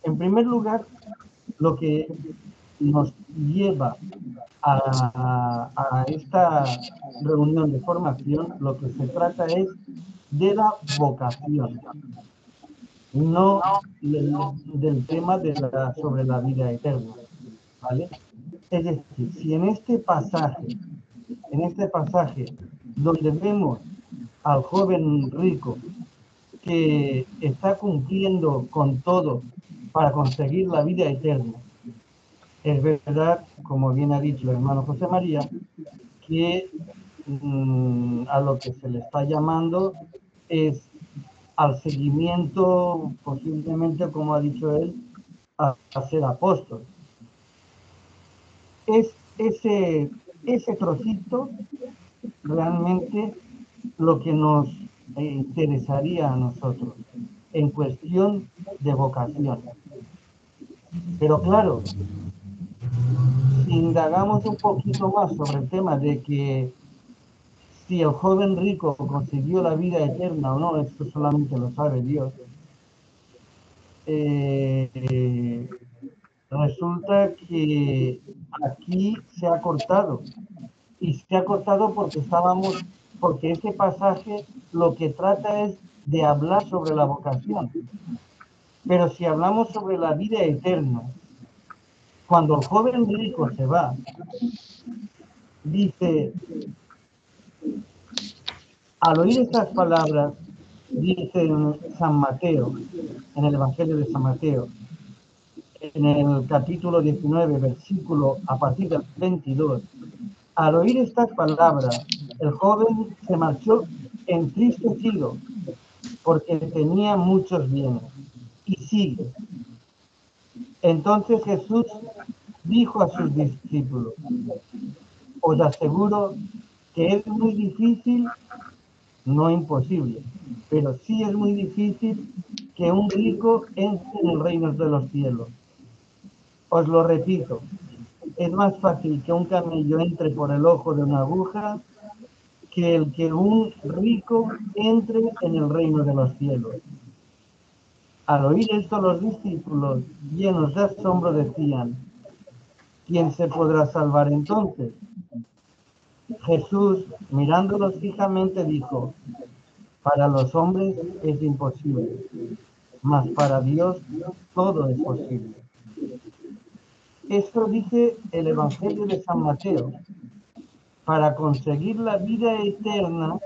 en primer lugar, lo que nos lleva a esta reunión de formación, lo que se trata es de la vocación, no del tema sobre la vida eterna, ¿vale? Es decir, si en este pasaje donde vemos al joven rico que está cumpliendo con todo para conseguir la vida eterna, es verdad, como bien ha dicho el hermano José María, que a lo que se le está llamando es al seguimiento, posiblemente, como ha dicho él, a ser apóstol. Es ese trocito realmente lo que nos interesaría a nosotros en cuestión de vocación. Pero claro, si indagamos un poquito más sobre el tema de que si el joven rico consiguió la vida eterna o no, esto solamente lo sabe Dios, resulta que aquí se ha cortado. Y se ha cortado porque este pasaje lo que trata es de hablar sobre la vocación. Pero si hablamos sobre la vida eterna, cuando el joven rico se va, dice, al oír estas palabras, dice en San Mateo, en el Evangelio de San Mateo, en el capítulo 19, versículo a partir del 22, al oír estas palabras, el joven se marchó entristecido porque tenía muchos bienes. Y sigue. Entonces Jesús dijo a sus discípulos, os aseguro que es muy difícil, no imposible, pero sí es muy difícil que un rico entre en el reino de los cielos. Os lo repito, es más fácil que un camello entre por el ojo de una aguja que el que un rico entre en el reino de los cielos. Al oír esto, los discípulos, llenos de asombro, decían, ¿quién se podrá salvar entonces? Jesús, mirándolos fijamente, dijo, para los hombres es imposible, mas para Dios todo es posible. Esto dice el Evangelio de San Mateo. Para conseguir la vida eterna,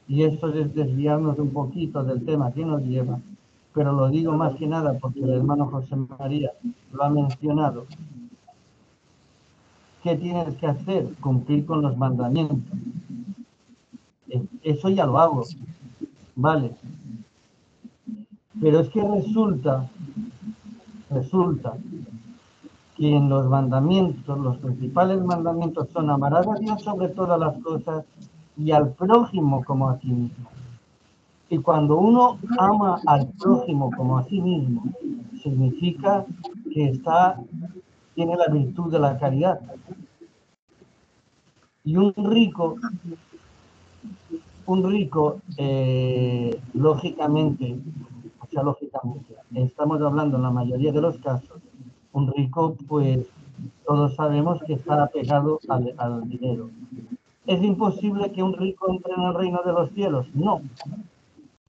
y esto es desviarnos un poquito del tema que nos lleva, pero lo digo más que nada porque el hermano José María lo ha mencionado. ¿Qué tienes que hacer? Cumplir con los mandamientos. Eso ya lo hago, vale. Pero es que resulta que en los mandamientos, los principales mandamientos son amarás a Dios sobre todas las cosas y al prójimo como a sí mismo. Y cuando uno ama al prójimo como a sí mismo, significa que tiene la virtud de la caridad. Y un rico, lógicamente, estamos hablando en la mayoría de los casos, un rico, pues todos sabemos que está apegado al dinero. ¿Es imposible que un rico entre en el reino de los cielos? No,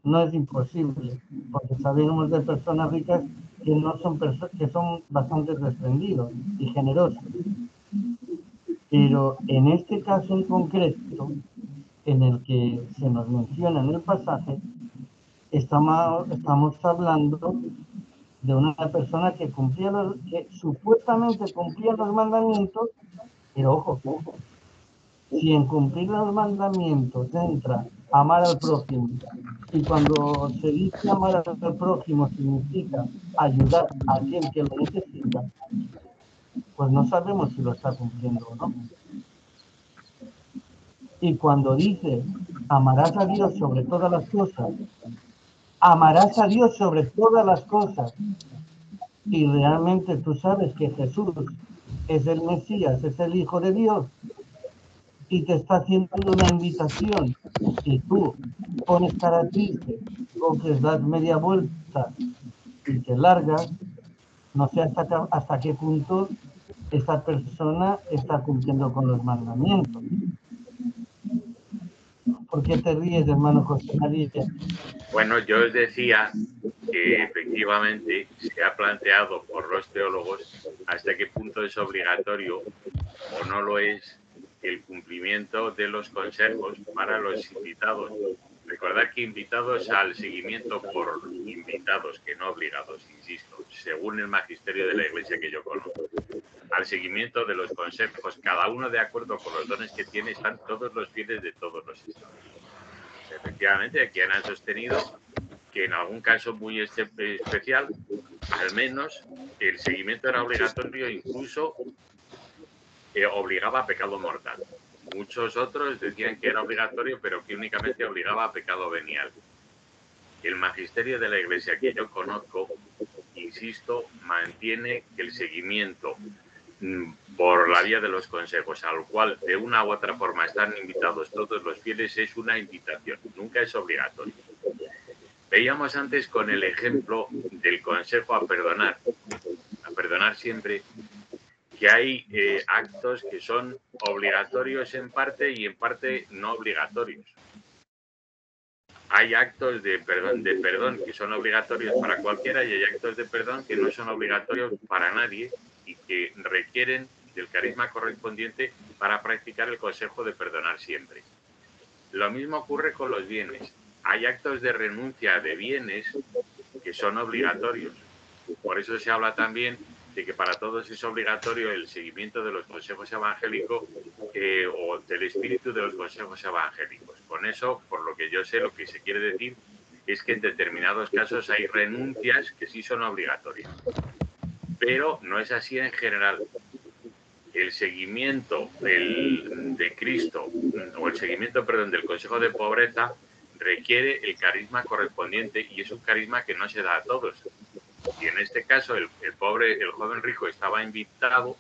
no es imposible, porque sabemos de personas ricas que no son que son bastante desprendidos y generosos. Pero en este caso en concreto, en el que se nos menciona en el pasaje, estamos hablando de una persona que supuestamente cumplía los mandamientos, pero ojo, Si en cumplir los mandamientos entra amar al prójimo, y cuando se dice amar al prójimo significa ayudar a aquel que lo necesita, pues no sabemos si lo está cumpliendo o no. Y cuando dice amarás a Dios sobre todas las cosas, amarás a Dios sobre todas las cosas, y realmente tú sabes que Jesús es el Mesías, es el Hijo de Dios, y te está haciendo una invitación, y tú pones cara triste, coges, das media vuelta y te largas, no sé hasta qué punto esta persona está cumpliendo con los mandamientos. ¿Por qué te ríes, hermano José María? Bueno, yo os decía que efectivamente se ha planteado por los teólogos hasta qué punto es obligatorio o no lo es el cumplimiento de los consejos para los invitados. Recordad que invitados al seguimiento por invitados, que no obligados, insisto, según el magisterio de la Iglesia que yo conozco. Al seguimiento de los consejos, cada uno de acuerdo con los dones que tiene, están todos los fieles de todos los estados. Efectivamente, aquí han sostenido que en algún caso muy especial, al menos el seguimiento era obligatorio, incluso obligaba a pecado mortal. Muchos otros decían que era obligatorio, pero que únicamente obligaba a pecado venial. El magisterio de la Iglesia que yo conozco, insisto, mantiene que el seguimiento por la vía de los consejos, al cual de una u otra forma están invitados todos los fieles, es una invitación, nunca es obligatorio. Veíamos antes con el ejemplo del consejo a perdonar siempre, que hay actos que son obligatorios en parte y en parte no obligatorios. Hay actos de perdón que son obligatorios para cualquiera y hay actos de perdón que no son obligatorios para nadie y que requieren del carisma correspondiente para practicar el consejo de perdonar siempre. Lo mismo ocurre con los bienes. Hay actos de renuncia de bienes que son obligatorios. Por eso se habla también de que para todos es obligatorio el seguimiento de los consejos evangélicos o del espíritu de los consejos evangélicos. Con eso, por lo que yo sé, lo que se quiere decir es que en determinados casos hay renuncias que sí son obligatorias. Pero no es así en general. El seguimiento de Cristo, o el seguimiento, perdón, del consejo de pobreza, requiere el carisma correspondiente y es un carisma que no se da a todos. Y en este caso el joven rico estaba invitado,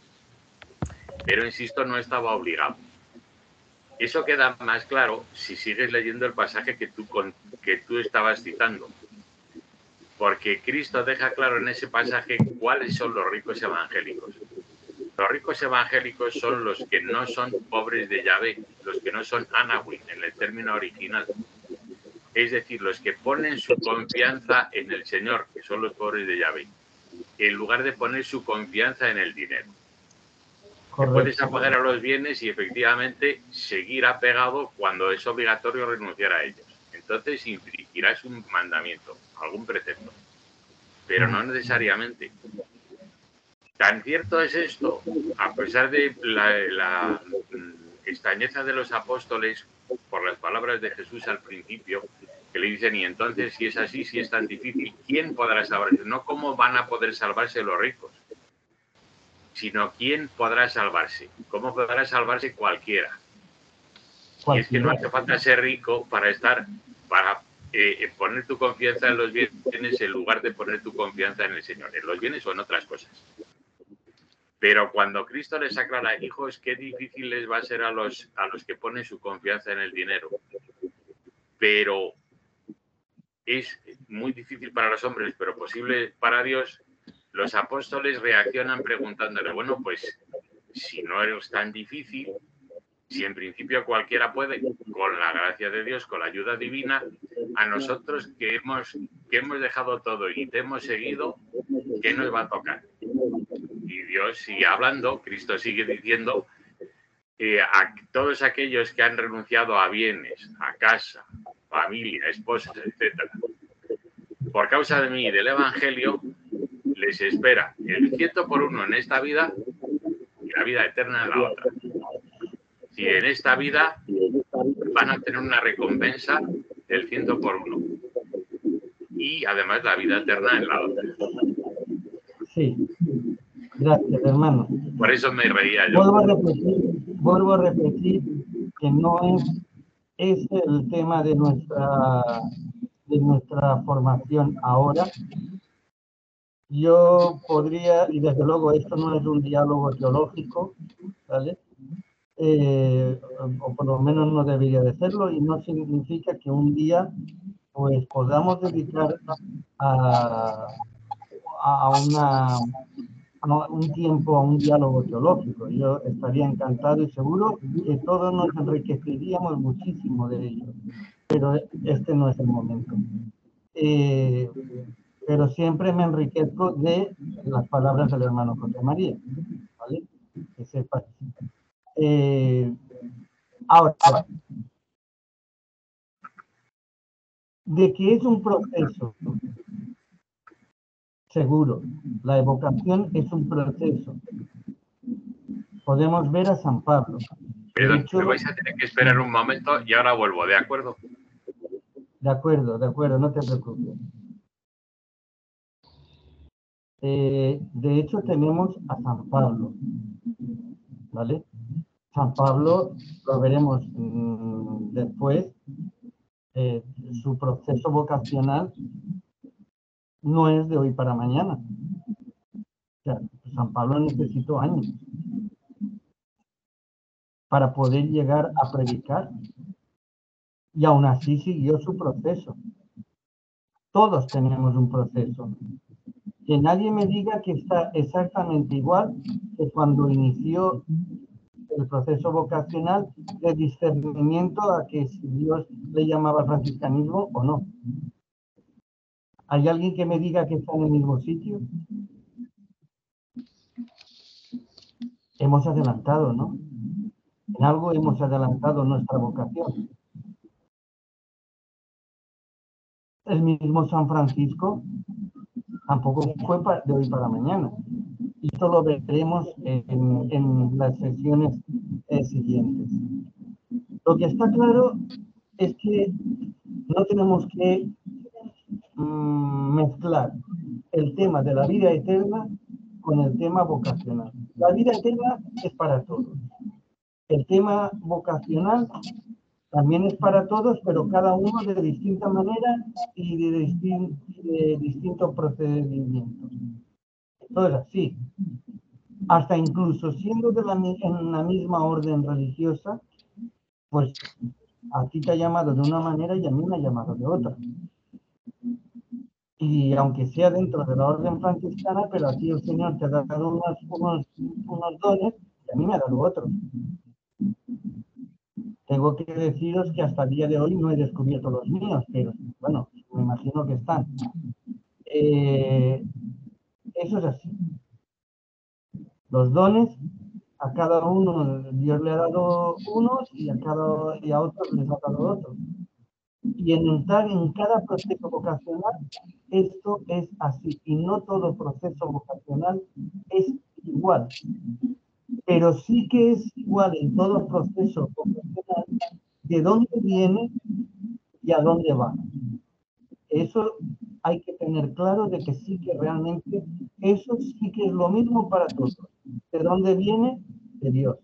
pero insisto, no estaba obligado. Eso queda más claro si sigues leyendo el pasaje que tú estabas citando. Porque Cristo deja claro en ese pasaje cuáles son los ricos evangélicos. Los ricos evangélicos son los que no son pobres de Yahvé, los que no son anahuim en el término original. Es decir, los que ponen su confianza en el Señor, que son los pobres de Yahvé, en lugar de poner su confianza en el dinero. Te puedes apegar a los bienes y efectivamente seguir apegado cuando es obligatorio renunciar a ellos. Entonces infringirás un mandamiento, algún precepto, pero no necesariamente. Tan cierto es esto, a pesar de la extrañeza de los apóstoles por las palabras de Jesús al principio, que le dicen, y entonces si es así, si es tan difícil, ¿quién podrá salvarse? No cómo van a poder salvarse los ricos, sino quién podrá salvarse. ¿Cómo podrá salvarse cualquiera? Y es que no hace falta ser rico para poner tu confianza en los bienes en lugar de poner tu confianza en el Señor, en los bienes o en otras cosas. Pero cuando Cristo les aclara, hijos, qué difícil les va a ser a los que ponen su confianza en el dinero. Pero es muy difícil para los hombres, pero posible para Dios. Los apóstoles reaccionan preguntándole, bueno, pues si no es tan difícil, si en principio cualquiera puede, con la gracia de Dios, con la ayuda divina, a nosotros que hemos dejado todo y te hemos seguido, ¿qué nos va a tocar? Y Dios sigue hablando, Cristo sigue diciendo a todos aquellos que han renunciado a bienes, a casa, familia, esposas, etc. Por causa de mí y del Evangelio, les espera el 100 por 1 en esta vida y la vida eterna en la otra. si en esta vida van a tener una recompensa del 100 por 1. Y además la vida eterna en la otra. Sí. Gracias, hermano. Por eso me reía yo. Vuelvo a repetir que no es el tema de nuestra formación ahora. Yo podría, y desde luego esto no es un diálogo teológico, ¿vale? O por lo menos no debería de serlo, y no significa que un día pues podamos dedicar a un tiempo a un diálogo teológico. Yo estaría encantado y seguro que todos nos enriqueceríamos muchísimo de ello, pero este no es el momento. Pero siempre me enriquezco de las palabras del hermano José María, ¿vale? Que sepa. Ahora, de que es un proceso, seguro, la evocación es un proceso. Podemos ver a San Pablo. Perdón, me vais a tener que esperar un momento y ahora vuelvo, ¿de acuerdo? De acuerdo, no te preocupes. De hecho, tenemos a San Pablo, ¿vale? San Pablo, lo veremos después, su proceso vocacional no es de hoy para mañana. O sea, San Pablo necesitó años para poder llegar a predicar y aún así siguió su proceso. Todos tenemos un proceso. Que nadie me diga que está exactamente igual que cuando inició el proceso vocacional de discernimiento a que si Dios le llamaba franciscanismo o no. ¿Hay alguien que me diga que está en el mismo sitio? Hemos adelantado, ¿no? En algo hemos adelantado nuestra vocación. El mismo San Francisco tampoco fue de hoy para mañana. Y esto lo veremos en las sesiones siguientes. Lo que está claro es que no tenemos que mezclar el tema de la vida eterna con el tema vocacional. La vida eterna es para todos. El tema vocacional también es para todos, pero cada uno de distinta manera y de distintos procedimientos. Todo es así. Hasta incluso siendo en la misma orden religiosa, pues a ti te ha llamado de una manera y a mí me ha llamado de otra. Y aunque sea dentro de la orden franciscana, pero a ti el Señor te ha dado unos dones y a mí me ha dado otros. Tengo que deciros que hasta el día de hoy no he descubierto los míos, pero bueno, me imagino que están. Eso es así. Los dones, a cada uno Dios le ha dado unos y a otros les ha dado otros. Y en cada proceso vocacional, esto es así. Y no todo proceso vocacional es igual. Pero sí que es igual en todo proceso vocacional de dónde viene y a dónde va. Eso hay que tener claro de que sí que realmente eso sí que es lo mismo para todos. ¿De dónde viene? De Dios.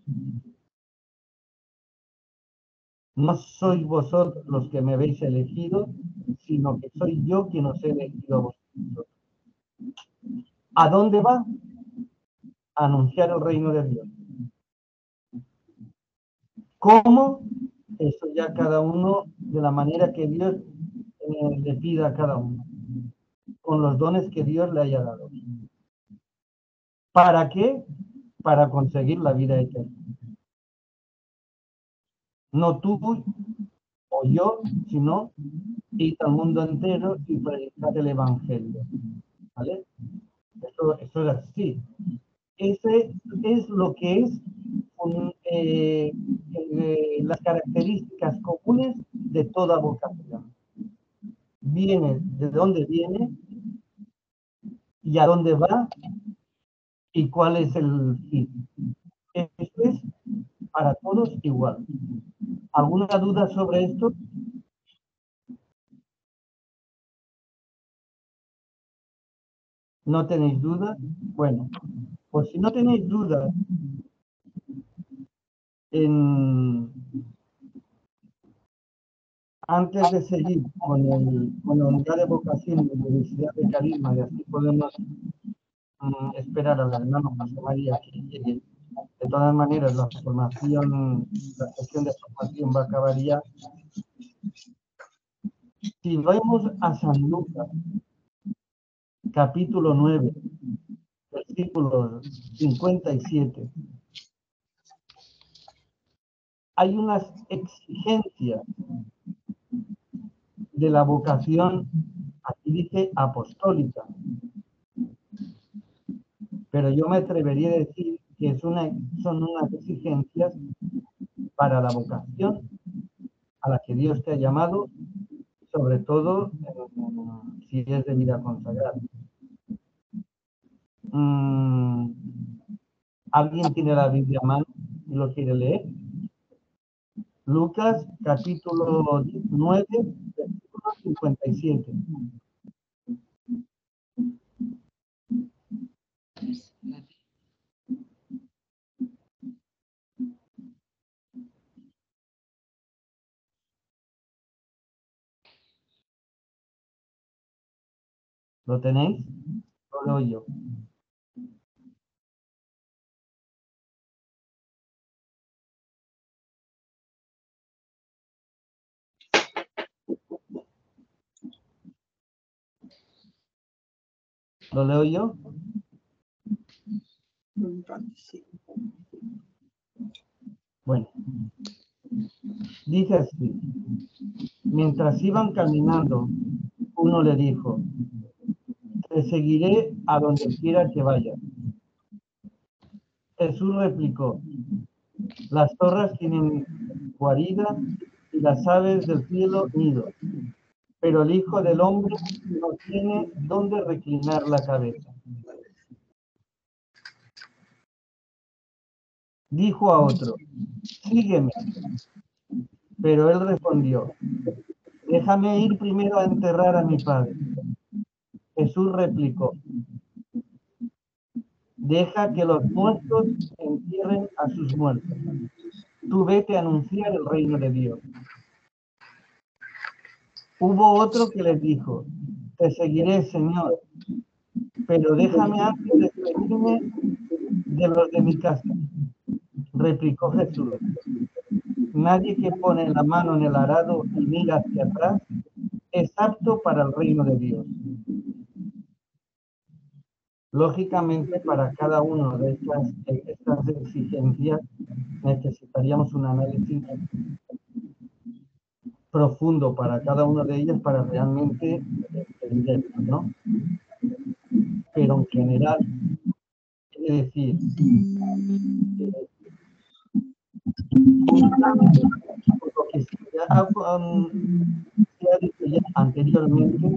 No sois vosotros los que me habéis elegido, sino que soy yo quien os he elegido a vosotros. ¿A dónde va? A anunciar el reino de Dios. ¿Cómo? Eso ya cada uno de la manera que Dios le pida a cada uno, con los dones que Dios le haya dado. ¿Para qué? Para conseguir la vida eterna. No tú o yo, sino ir al mundo entero y predicar el Evangelio. ¿Vale? Eso es así. Ese es lo que es las características comunes de toda vocación. Viene de dónde viene y a dónde va y cuál es el fin. Esto es para todos igual. ¿Alguna duda sobre esto? ¿No tenéis duda? Bueno, pues si no tenéis duda antes de seguir con la unidad de vocación y de diversidad de carisma, y así podemos esperar al hermano José María que llegue. De todas maneras, la sesión de formación va a acabar ya. Si vamos a San Lucas, capítulo 9, versículo 57, hay unas exigencias de la vocación, aquí dice apostólica, pero yo me atrevería a decir que son unas exigencias para la vocación a la que Dios te ha llamado, sobre todo si es de vida consagrada. ¿Alguien tiene la Biblia a mano y lo quiere leer? Lucas, capítulo 9, versículo 57. ¿Lo tenéis? Lo leo yo. ¿Lo leo yo? Bueno, dice así: mientras iban caminando, uno le dijo: te seguiré a donde quiera que vayas. Jesús replicó: las zorras tienen guarida y las aves del cielo nidos, pero el Hijo del Hombre no tiene dónde reclinar la cabeza. Dijo a otro: sígueme. Pero él respondió: déjame ir primero a enterrar a mi padre. Jesús replicó: deja que los muertos entierren a sus muertos. Tú vete a anunciar el reino de Dios. Hubo otro que les dijo: te seguiré, Señor, pero déjame antes despedirme de los de mi casa. Replicó Jesús: nadie que pone la mano en el arado y mira hacia atrás es apto para el reino de Dios. Lógicamente, para cada una de estas exigencias necesitaríamos un análisis profundo para cada una de ellas para realmente entenderlo, ¿no? Pero en general, es decir, lo que se ha dicho ya anteriormente,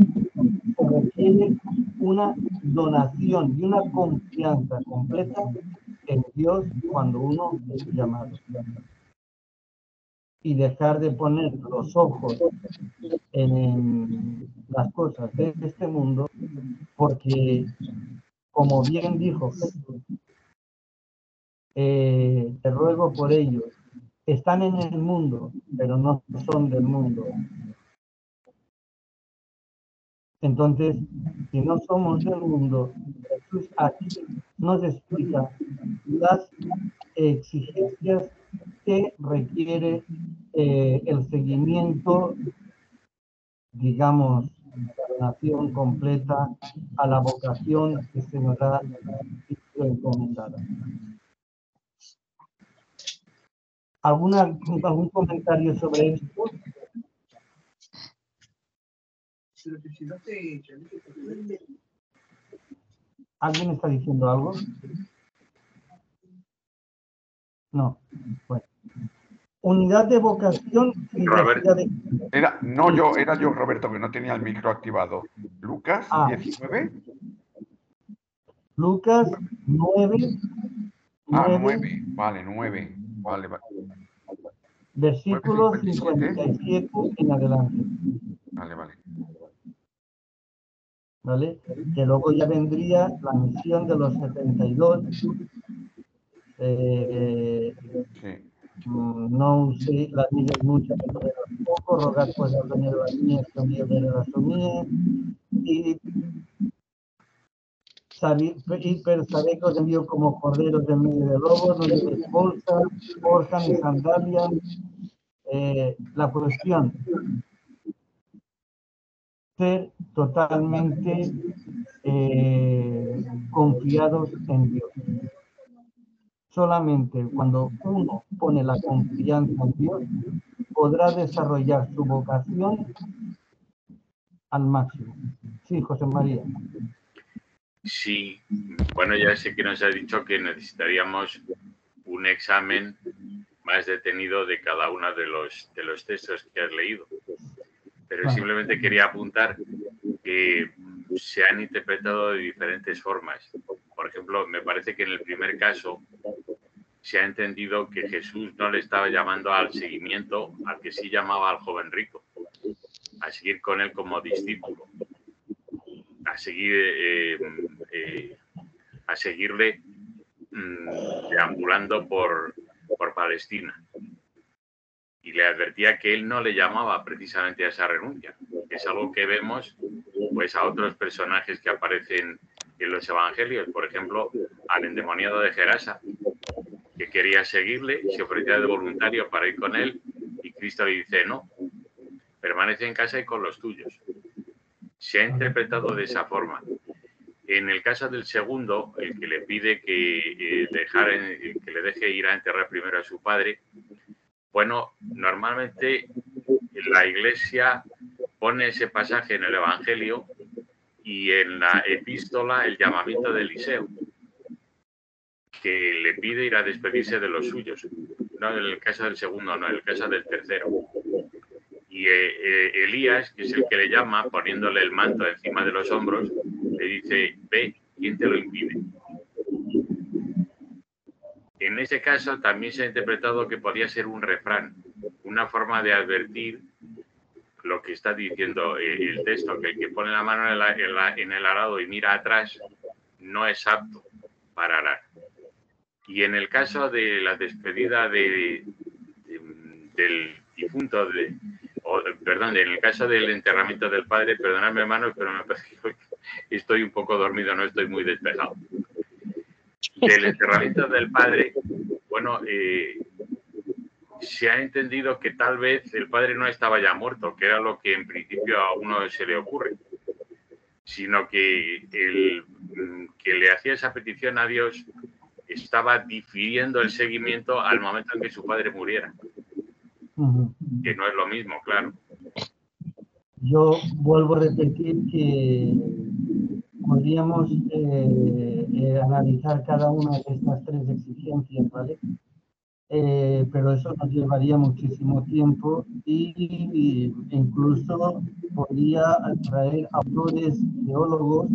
requiere una donación y una confianza completa en Dios cuando uno es llamado. Y dejar de poner los ojos en las cosas de este mundo, porque, como bien dijo Jesús, te ruego por ellos, están en el mundo, pero no son del mundo. Entonces, si no somos del mundo, Jesús aquí nos explica las exigencias que requiere el seguimiento, digamos, la donación completa a la vocación que se nos ha encomendada. ¿Algún comentario sobre esto? ¿Alguien está diciendo algo? No. Bueno. Unidad de vocación y Roberto, era yo, Roberto, que no tenía el micro activado. Lucas 19. Lucas 9. 9. Vale, 9. Vale, vale. Versículo 57 en adelante. Vale, vale. ¿Vale? Que luego ya vendría la misión de los 72. Sí. No uséis las mides muchas, pero poco, rogad pues al Señor las mías, que mío de las mías, y sabéis que os envío como corderos en medio de lobos, no llevéis bolsa ni sandalias. La cuestión, ser totalmente confiados en Dios. Solamente cuando uno pone la confianza en Dios, podrá desarrollar su vocación al máximo. Sí, José María. Sí, bueno, ya sé que nos ha dicho que necesitaríamos un examen más detenido de cada uno de los textos que has leído. Pero simplemente quería apuntar que se han interpretado de diferentes formas. Por ejemplo, me parece que en el primer caso se ha entendido que Jesús no le estaba llamando al seguimiento al que sí llamaba al joven rico, a seguir con él como discípulo, a seguirle deambulando por Palestina. Y le advertía que él no le llamaba precisamente a esa renuncia, que es algo que vemos pues a otros personajes que aparecen en los evangelios, por ejemplo, al endemoniado de Gerasa, que quería seguirle, se ofrecía de voluntario para ir con él, y Cristo le dice, no, permanece en casa y con los tuyos. Se ha interpretado de esa forma. En el caso del segundo, el que le pide que le deje ir a enterrar primero a su padre, bueno, normalmente la Iglesia pone ese pasaje en el Evangelio y en la epístola el llamamiento de Eliseo, que le pide ir a despedirse de los suyos. No en el caso del segundo, no, en el caso del tercero. Y Elías, que es el que le llama, poniéndole el manto encima de los hombros, le dice, ve, ¿quién te lo impide? En ese caso también se ha interpretado que podía ser un refrán, una forma de advertir lo que está diciendo el texto, que el que pone la mano en el arado y mira atrás no es apto para arar. Y en el caso de la despedida del difunto, en el caso del enterramiento del padre, perdonadme hermanos, pero me parece que estoy un poco dormido, no estoy muy despejado. Del enterramiento del padre, bueno, se ha entendido que tal vez el padre no estaba ya muerto, que era lo que en principio a uno se le ocurre, sino que el que le hacía esa petición a Dios estaba difiriendo el seguimiento al momento en que su padre muriera. Que no es lo mismo, claro. Yo vuelvo a repetir que podríamos analizar cada una de estas tres exigencias, ¿vale? Pero eso nos llevaría muchísimo tiempo y incluso podría atraer autores teólogos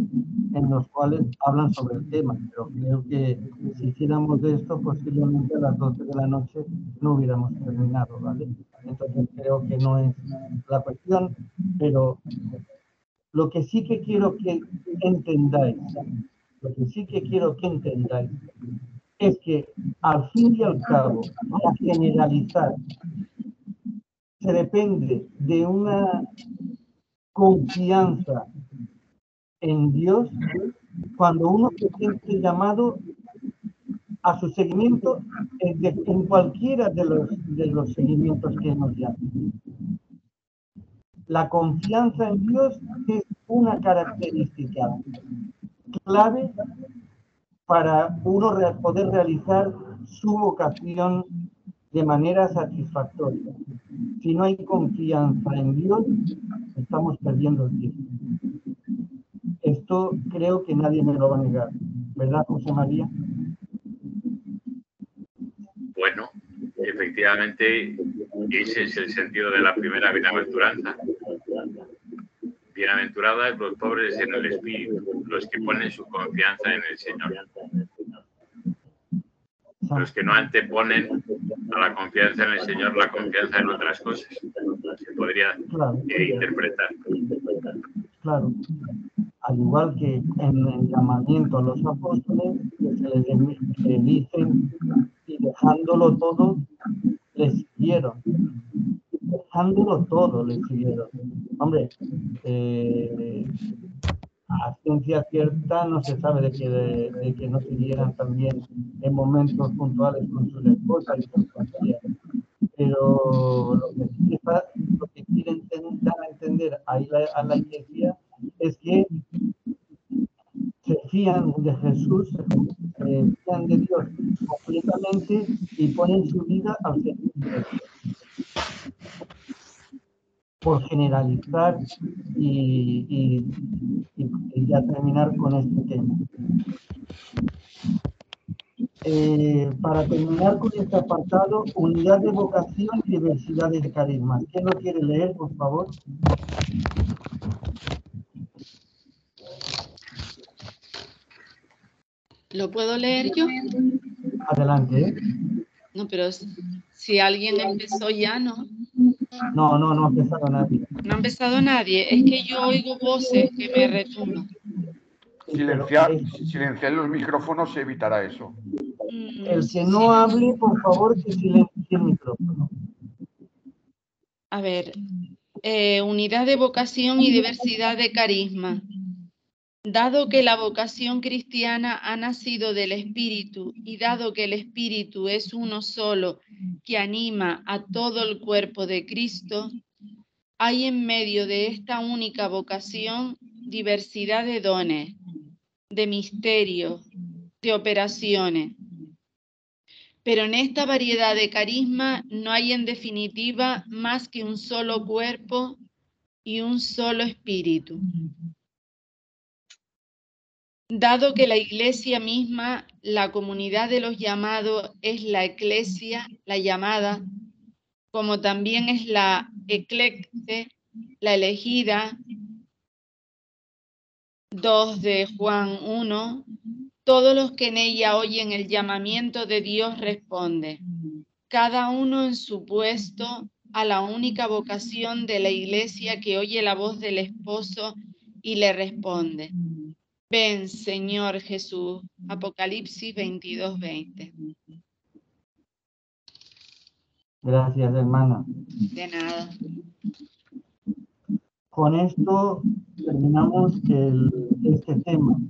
en los cuales hablan sobre el tema, pero creo que si hiciéramos esto posiblemente a las 12 de la noche no hubiéramos terminado, ¿vale? Entonces creo que no es la cuestión, pero lo que sí que quiero que entendáis, es que al fin y al cabo, para generalizar, se depende de una confianza en Dios cuando uno se siente llamado a su seguimiento en cualquiera de los seguimientos que nos llaman. La confianza en Dios es una característica clave para uno poder realizar su vocación de manera satisfactoria. Si no hay confianza en Dios, estamos perdiendo el tiempo. Esto creo que nadie me lo va a negar, ¿verdad, José María? Bueno, efectivamente, ese es el sentido de la primera bienaventuranza. Bienaventurados los pobres en el espíritu, los que ponen su confianza en el Señor. Los que no anteponen confianza en el Señor, la confianza en otras cosas. Se podría interpretar. Claro. Al igual que en el llamamiento a los apóstoles, que se les dicen, y dejándolo todo, les siguieron. Dejándolo todo, les siguieron. Hombre, a ciencia cierta no se sabe de que no siguieran también en momentos puntuales con sus esposas y sus familias. Pero lo que quieren dar a entender ahí a la iglesia es que se fían de Jesús, se fían de Dios completamente y ponen su vida al servicio de Dios. Por generalizar y ya terminar con este tema. Para terminar con este apartado, unidad de vocación y diversidad de carismas. ¿Quién lo quiere leer, por favor? ¿Lo puedo leer yo? Adelante. No, pero si alguien empezó ya, ¿no? No ha empezado nadie. No ha empezado nadie. Es que yo oigo voces que me retumban. Silenciar los micrófonos se evitará eso. El que no hable, por favor, que silencie el micrófono. A ver, unidad de vocación y diversidad de carisma. Dado que la vocación cristiana ha nacido del Espíritu y dado que el Espíritu es uno solo que anima a todo el cuerpo de Cristo, hay en medio de esta única vocación diversidad de dones, de misterios, de operaciones. Pero en esta variedad de carisma no hay en definitiva más que un solo cuerpo y un solo espíritu. Dado que la iglesia misma, la comunidad de los llamados, es la eclesia, la llamada, como también es la eclecte, la elegida, 2 de Juan 1, todos los que en ella oyen el llamamiento de Dios responden, cada uno en su puesto, a la única vocación de la iglesia que oye la voz del esposo y le responde. Ven, Señor Jesús. Apocalipsis 22:20. Gracias, hermana. De nada. Con esto terminamos este tema.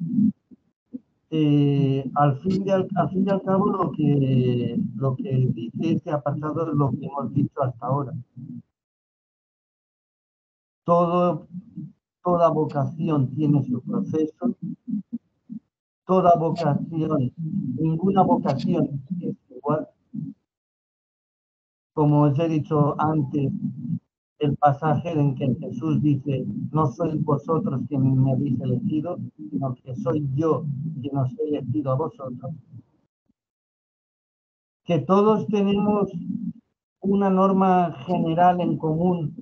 Al fin y al cabo, lo que dice este apartado es lo que hemos dicho hasta ahora. Toda vocación tiene su proceso. Toda vocación, ninguna vocación es igual. Como os he dicho antes, el pasaje en que Jesús dice, no sois vosotros quien me habéis elegido, sino que soy yo quien os he elegido a vosotros. Que todos tenemos una norma general en común,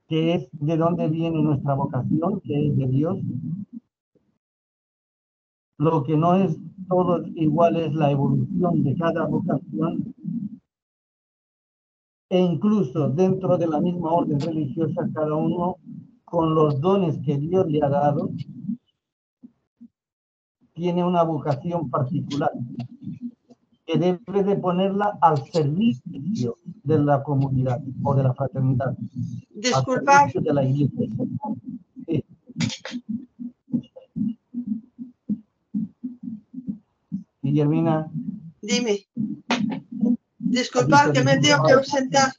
que es de dónde viene nuestra vocación, que es de Dios. Lo que no es todo igual es la evolución de cada vocación, e incluso dentro de la misma orden religiosa, cada uno con los dones que Dios le ha dado, tiene una vocación particular, que debe de ponerla al servicio de la comunidad o de la fraternidad. Disculpad. Al servicio de la iglesia. Sí. Guillermina. Dime. Disculpad que me tengo que ausentar.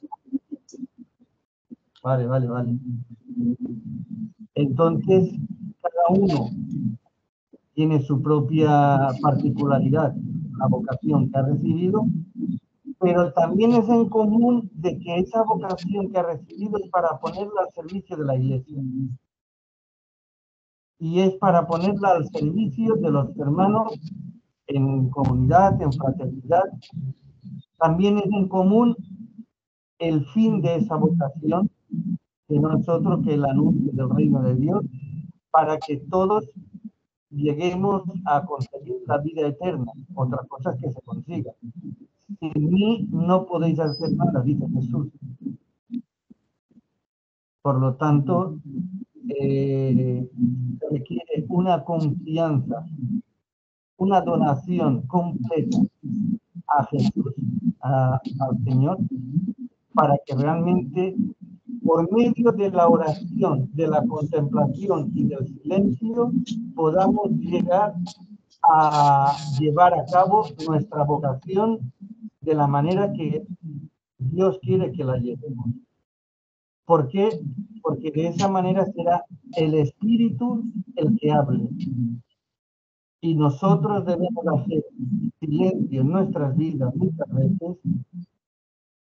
Vale. Entonces, cada uno tiene su propia particularidad, la vocación que ha recibido, pero también es en común de que esa vocación que ha recibido es para ponerla al servicio de la iglesia. Y es para ponerla al servicio de los hermanos en comunidad, en fraternidad. También es en común el fin de esa vocación, que no es otro que el anuncio del reino de Dios, para que todos lleguemos a conseguir la vida eterna. Otra cosa es que se consiga. sin mí no podéis hacer nada, dice Jesús. Por lo tanto, requiere una confianza, una donación completa a Jesús, al Señor, para que realmente, por medio de la oración, de la contemplación y del silencio, podamos llegar a llevar a cabo nuestra vocación de la manera que Dios quiere que la llevemos. ¿Por qué? Porque de esa manera será el Espíritu el que hable. Y nosotros debemos hacer silencio en nuestras vidas muchas veces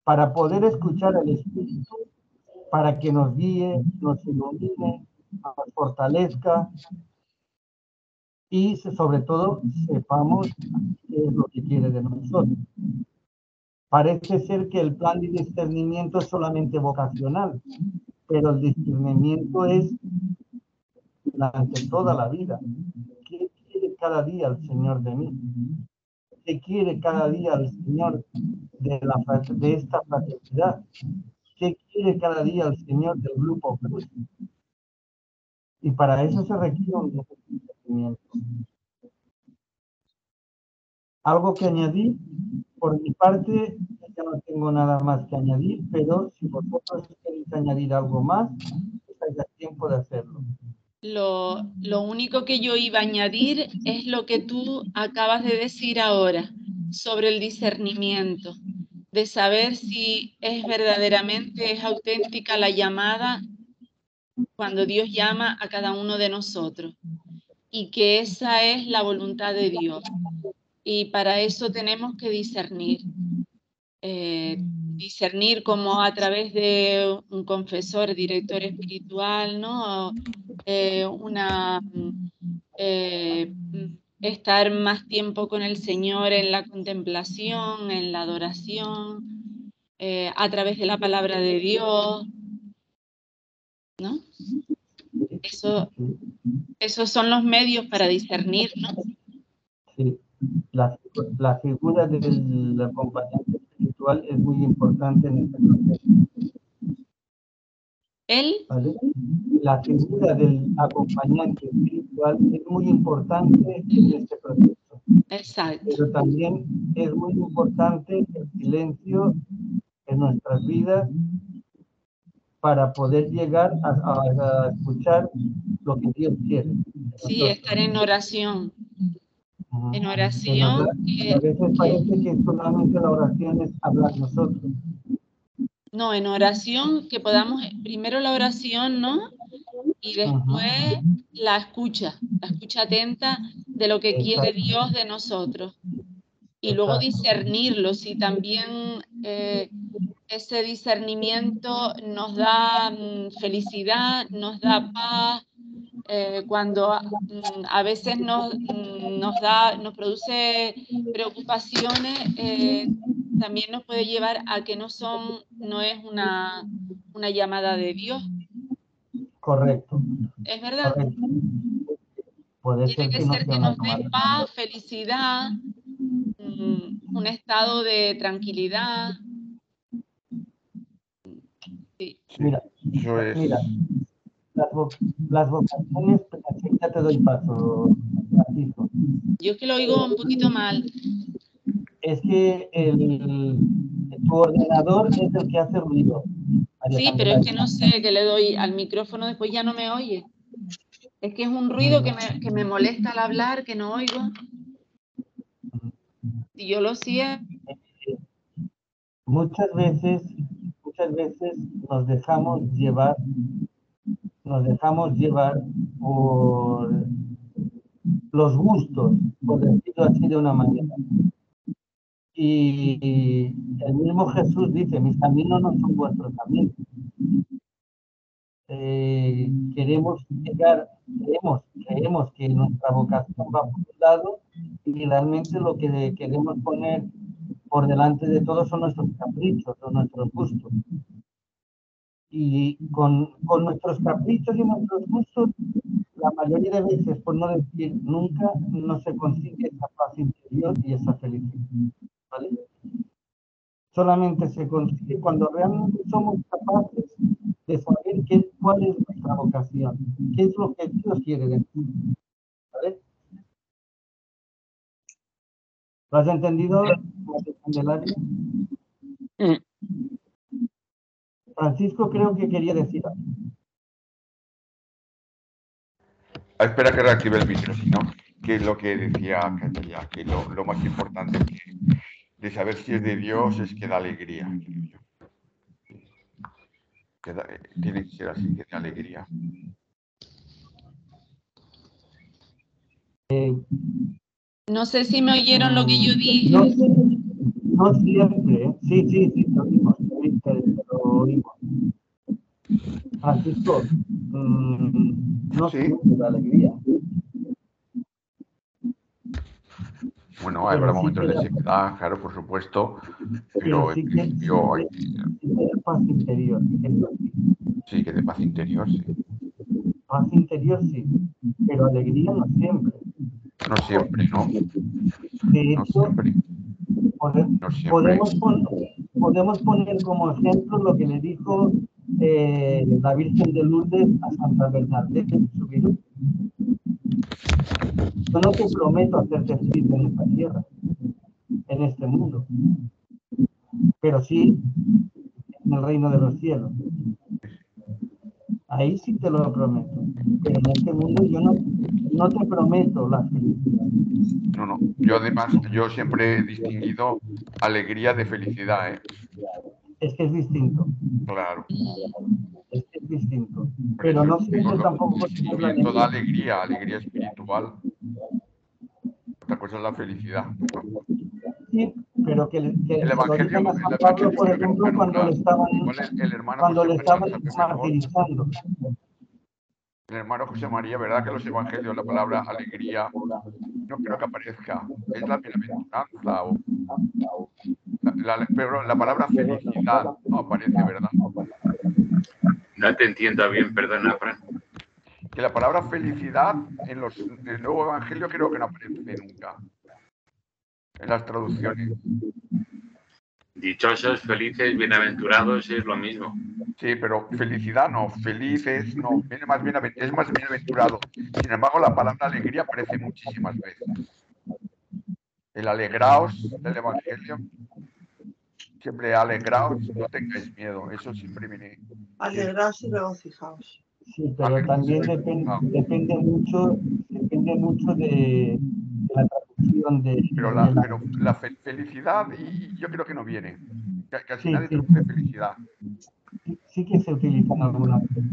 para poder escuchar al Espíritu, para que nos guíe, nos ilumine, nos fortalezca y sobre todo sepamos qué es lo que quiere de nosotros. Parece ser que el plan de discernimiento es solamente vocacional, pero el discernimiento es durante toda la vida. ¿Qué quiere cada día el Señor de mí? ¿Qué quiere cada día el Señor de esta fraternidad? ¿Qué quiere cada día el Señor del Grupo Cruz? Y para eso se requiere un discernimiento. Algo que añadir, por mi parte, ya no tengo nada más que añadir, pero si vosotros queréis añadir algo más, estáis a tiempo de hacerlo. Lo único que yo iba a añadir es lo que tú acabas de decir ahora sobre el discernimiento, de saber si es verdaderamente, es auténtica la llamada cuando Dios llama a cada uno de nosotros y que esa es la voluntad de Dios. Y para eso tenemos que discernir. Discernir como a través de un confesor, director espiritual, ¿no? Estar más tiempo con el Señor en la contemplación, en la adoración, a través de la palabra de Dios, ¿no? Esos son los medios para discernir, ¿no? Sí, la figura del acompañante espiritual es muy importante en este proceso. ¿Vale? La figura del acompañante espiritual es muy importante en este proceso. Exacto. Pero también es muy importante el silencio en nuestras vidas para poder llegar a escuchar lo que Dios quiere. Sí, estar en oración. En oración. A veces parece que solamente la oración es hablar nosotros. No, en oración, que podamos, primero la oración, ¿no? Y después la escucha atenta de lo que quiere Dios de nosotros. Y luego discernirlo, si también ese discernimiento nos da felicidad, nos da paz, cuando a veces nos produce preocupaciones, también nos puede llevar a que no es una llamada de Dios. Correcto. ¿Es verdad? Correcto. Puede Tiene que ser que nos dé paz, felicidad, un estado de tranquilidad. Sí. Mira, las vocaciones, ya te doy paso, Francisco. Yo es que lo oigo un poquito mal. Es que tu ordenador es el que hace ruido. Sí, pero es que no sé, que le doy al micrófono, después ya no me oye. Es que es un ruido que me molesta al hablar, que no oigo. Si yo lo siento. Muchas veces nos dejamos llevar por los gustos, por decirlo así de una manera. Y el mismo Jesús dice, mis caminos no son vuestros caminos. Creemos que nuestra vocación va por un lado y realmente lo que queremos poner por delante de todo son nuestros caprichos, son nuestros gustos. Y con nuestros caprichos y nuestros gustos, la mayoría de veces, por no decir nunca, no se consigue esa paz interior y esa felicidad. ¿Vale? solamente se consigue cuando realmente somos capaces de saber cuál es nuestra vocación, qué es lo que Dios quiere de nosotros. ¿Vale? ¿Lo has entendido, Candelaria? Francisco creo que quería decir algo. Espera que reactive el micro, si no, que es lo que decía Candelaria, que lo más importante de saber si es de Dios es que da alegría. Tiene que ser así, que da alegría. No sé si me oyeron lo que yo dije. No siempre, ¿eh? Sí, lo oímos, lo oímos. Francisco, no siempre da alegría. Bueno, habrá momentos de sequedad, claro, por supuesto, pero sí que de paz interior. Sí, que de paz interior, sí. Paz interior, sí, pero alegría no siempre. No siempre, ¿no? De hecho, no siempre. podemos poner como ejemplo lo que le dijo la Virgen de Lourdes a Santa Bernadette en su virtud. Yo no te prometo hacerte feliz en esta tierra, en este mundo, pero sí en el reino de los cielos. Ahí sí te lo prometo, pero en este mundo yo no te prometo la felicidad. No. Yo además, yo siempre he distinguido alegría de felicidad, ¿eh? Es que es distinto. Claro. Es que es distinto. Pero no siempre tampoco tenemos la alegría. Toda alegría espiritual. Otra cosa es la felicidad. Sí, pero que el Evangelio, a San Pablo, por ejemplo, cuando le estaban martirizando. El hermano José María, ¿verdad que en los evangelios la palabra alegría no creo que aparezca? Es la bienaventuranza. Pero la palabra felicidad no aparece, ¿verdad? No te entiendo bien, perdona, Fran. Que la palabra felicidad en el Nuevo Evangelio creo que no aparece nunca. En las traducciones. Dichosos, felices, bienaventurados es lo mismo. Sí, pero felicidad no, felices no, es más bienaventurado. Sin embargo, la palabra alegría aparece muchísimas veces. El alegraos del Evangelio, siempre alegraos, no tengáis miedo, eso siempre viene. Alegraos y regocijaos. Sí, pero también depende mucho de la traducción de... Pero la felicidad, y yo creo que no viene. Casi nadie traduce felicidad. Sí que se utiliza en algunas veces.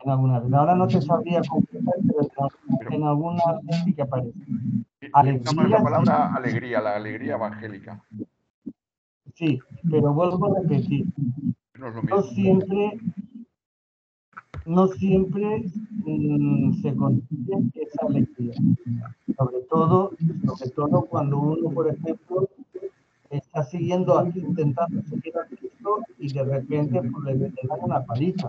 Ahora no te sabría completar, pero en algunas sí que aparece. Alegría, la palabra alegría, la alegría evangélica. Sí, pero vuelvo a repetir. No siempre se consigue esa alegría. Sobre todo cuando uno, por ejemplo, está siguiendo, intentando seguir a Cristo y de repente pues, le dan una paliza.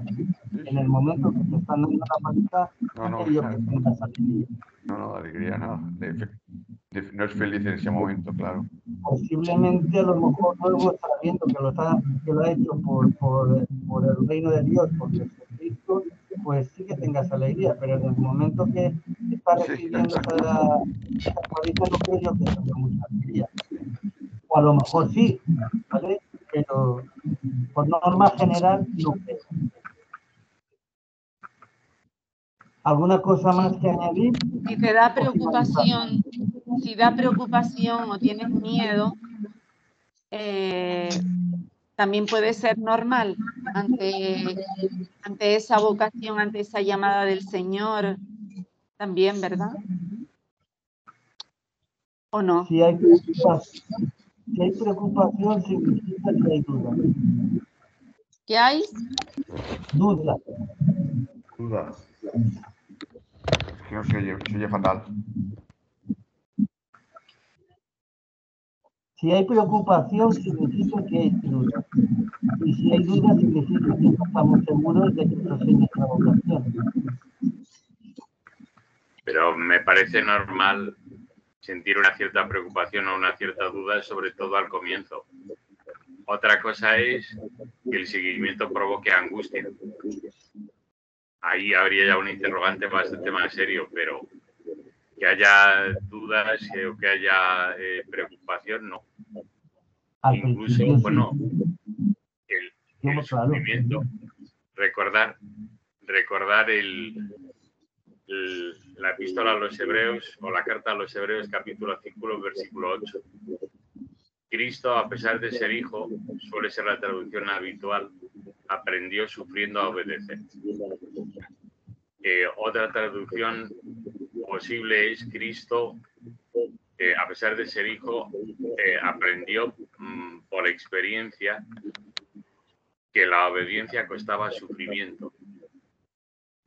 En el momento que te están dando una paliza, no creo que tengas alegría. No, alegría no. No es feliz en ese momento, claro. Posiblemente a lo mejor luego sabiendo que lo ha hecho por el reino de Dios, por Jesucristo, pues sí que tengas alegría, pero en el momento que está recibiendo esa paliza no creo yo que tenga mucha alegría. O a lo mejor sí, ¿vale? Pero por norma general no creo. ¿Alguna cosa más que añadir? Si te da preocupación, o tienes miedo, también puede ser normal ante esa vocación, ante esa llamada del Señor, también, ¿verdad? ¿O no? Si hay preocupación, significa que hay duda. ¿Qué hay? Duda. Que no se oye fatal. Si hay preocupación, significa que hay duda. Y si hay duda, significa que no estamos seguros de que esto sea nuestra vocación. Pero me parece normal sentir una cierta preocupación o una cierta duda, sobre todo al comienzo. Otra cosa es que el seguimiento provoque angustia. Ahí habría ya un interrogante bastante más serio, pero que haya dudas o que haya preocupación, no. Incluso, bueno, el sufrimiento, recordar la epístola a los Hebreos o la carta a los Hebreos, capítulo 5, versículo 8. Cristo, a pesar de ser hijo, suele ser la traducción habitual, aprendió sufriendo a obedecer. Otra traducción posible es Cristo, a pesar de ser hijo, aprendió por experiencia que la obediencia costaba sufrimiento.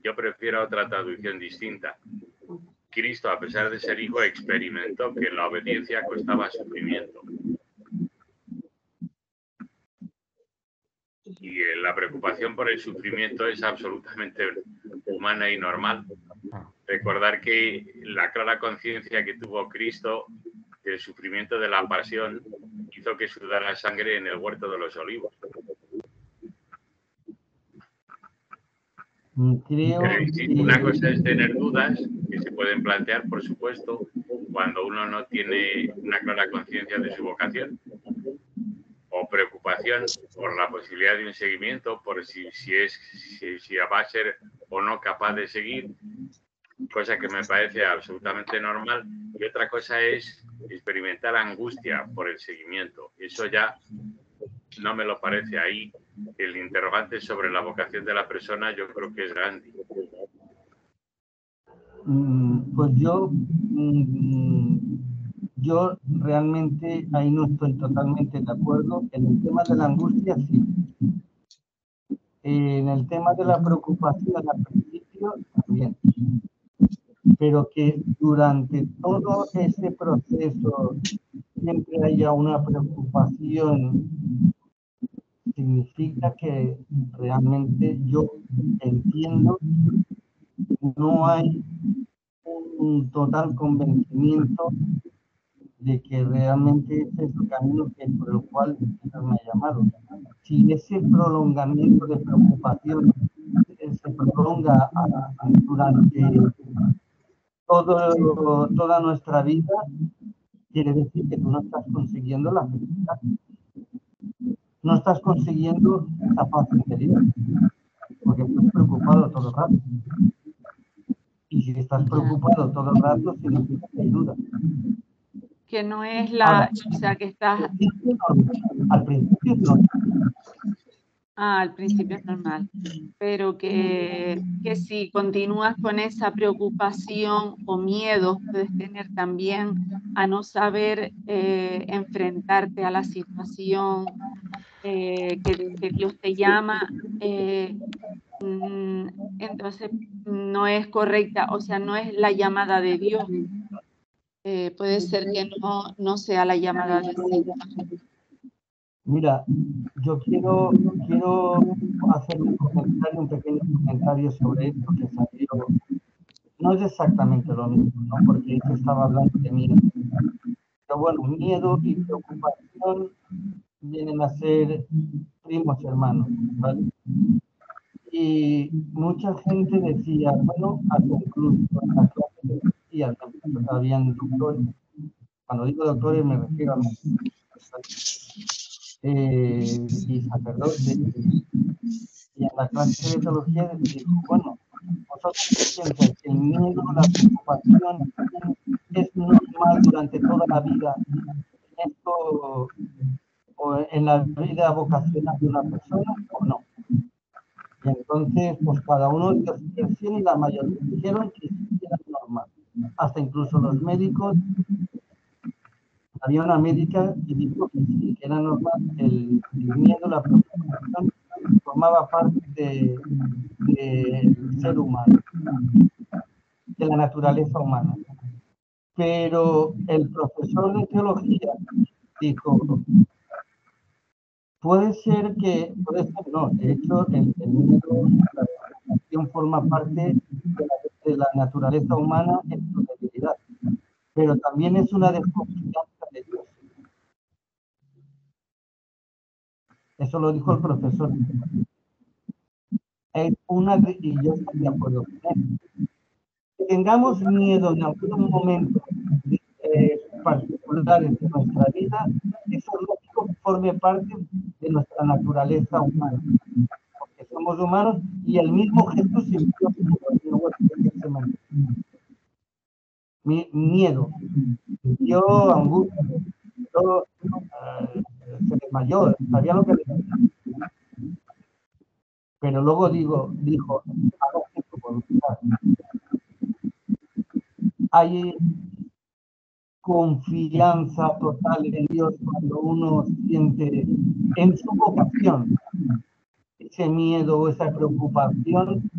Yo prefiero otra traducción distinta. Cristo, a pesar de ser hijo, experimentó que la obediencia costaba sufrimiento. Y la preocupación por el sufrimiento es absolutamente humana y normal. Recordar que la clara conciencia que tuvo Cristo del sufrimiento de la pasión hizo que sudara sangre en el huerto de los olivos. Una cosa es tener dudas, que se pueden plantear, por supuesto, cuando uno no tiene una clara conciencia de su vocación, o preocupación por la posibilidad de un seguimiento, por si va a ser o no capaz de seguir, cosa que me parece absolutamente normal. Y otra cosa es experimentar angustia por el seguimiento. Eso ya no me lo parece. Ahí el interrogante sobre la vocación de la persona yo creo que es grande. Pues yo realmente ahí no estoy totalmente de acuerdo. En el tema de la angustia, sí. En el tema de la preocupación al principio, también. Pero que durante todo ese proceso siempre haya una preocupación, significa que realmente yo entiendo, no hay un total convencimiento de que realmente ese es el camino por el cual me ha llamado. Si ese prolongamiento de preocupación se prolonga durante toda nuestra vida, quiere decir que tú no estás consiguiendo la felicidad. No estás consiguiendo esa paz interior, porque estás preocupado todo el rato. Y si estás preocupado todo el rato, significa que hay duda. Que no es la... Ahora, o sea, que estás... Al principio es normal. Al principio es normal. Pero que si continúas con esa preocupación o miedo, puedes tener también a no saber enfrentarte a la situación que Dios te llama, entonces no es correcta, o sea, no es la llamada de Dios. Puede ser que no sea la llamada del Señor. Mira, yo quiero hacer un pequeño comentario sobre esto que salió. No es exactamente lo mismo, ¿no? Porque yo estaba hablando de miedo. Pero bueno, miedo y preocupación vienen a ser primos hermanos, ¿vale? Y mucha gente decía, bueno, hasta incluso en las clases de teología habían doctores. Cuando digo doctores me refiero a y sacerdotes. Y en la clase de teología dijo, bueno, vosotros piensáis que el miedo, la preocupación es normal durante toda la vida, esto, o en la vida vocacional de una persona, o no. Y entonces, pues cada uno dio su versión y la mayoría dijeron que sí era normal. Hasta incluso los médicos, había una médica que dijo que sí, que era normal, el miedo, la preocupación formaba parte del ser humano, de la naturaleza humana. Pero el profesor de teología dijo, puede ser, no, de hecho el miedo, la preocupación forma parte de la naturaleza humana en su debilidad, pero también es una desconfianza de Dios. Eso lo dijo el profesor. Es y yo estoy de acuerdo con él. Que tengamos miedo en algún momento particulares de nuestra vida, eso es lógico que forme parte de nuestra naturaleza humana, porque somos humanos y el mismo Jesús sintió miedo, sintió angustia, se desmayó, sabía lo que le decía. Pero luego dijo, hágase tu voluntad. Hay confianza total en Dios cuando uno siente en su vocación ese miedo o esa preocupación,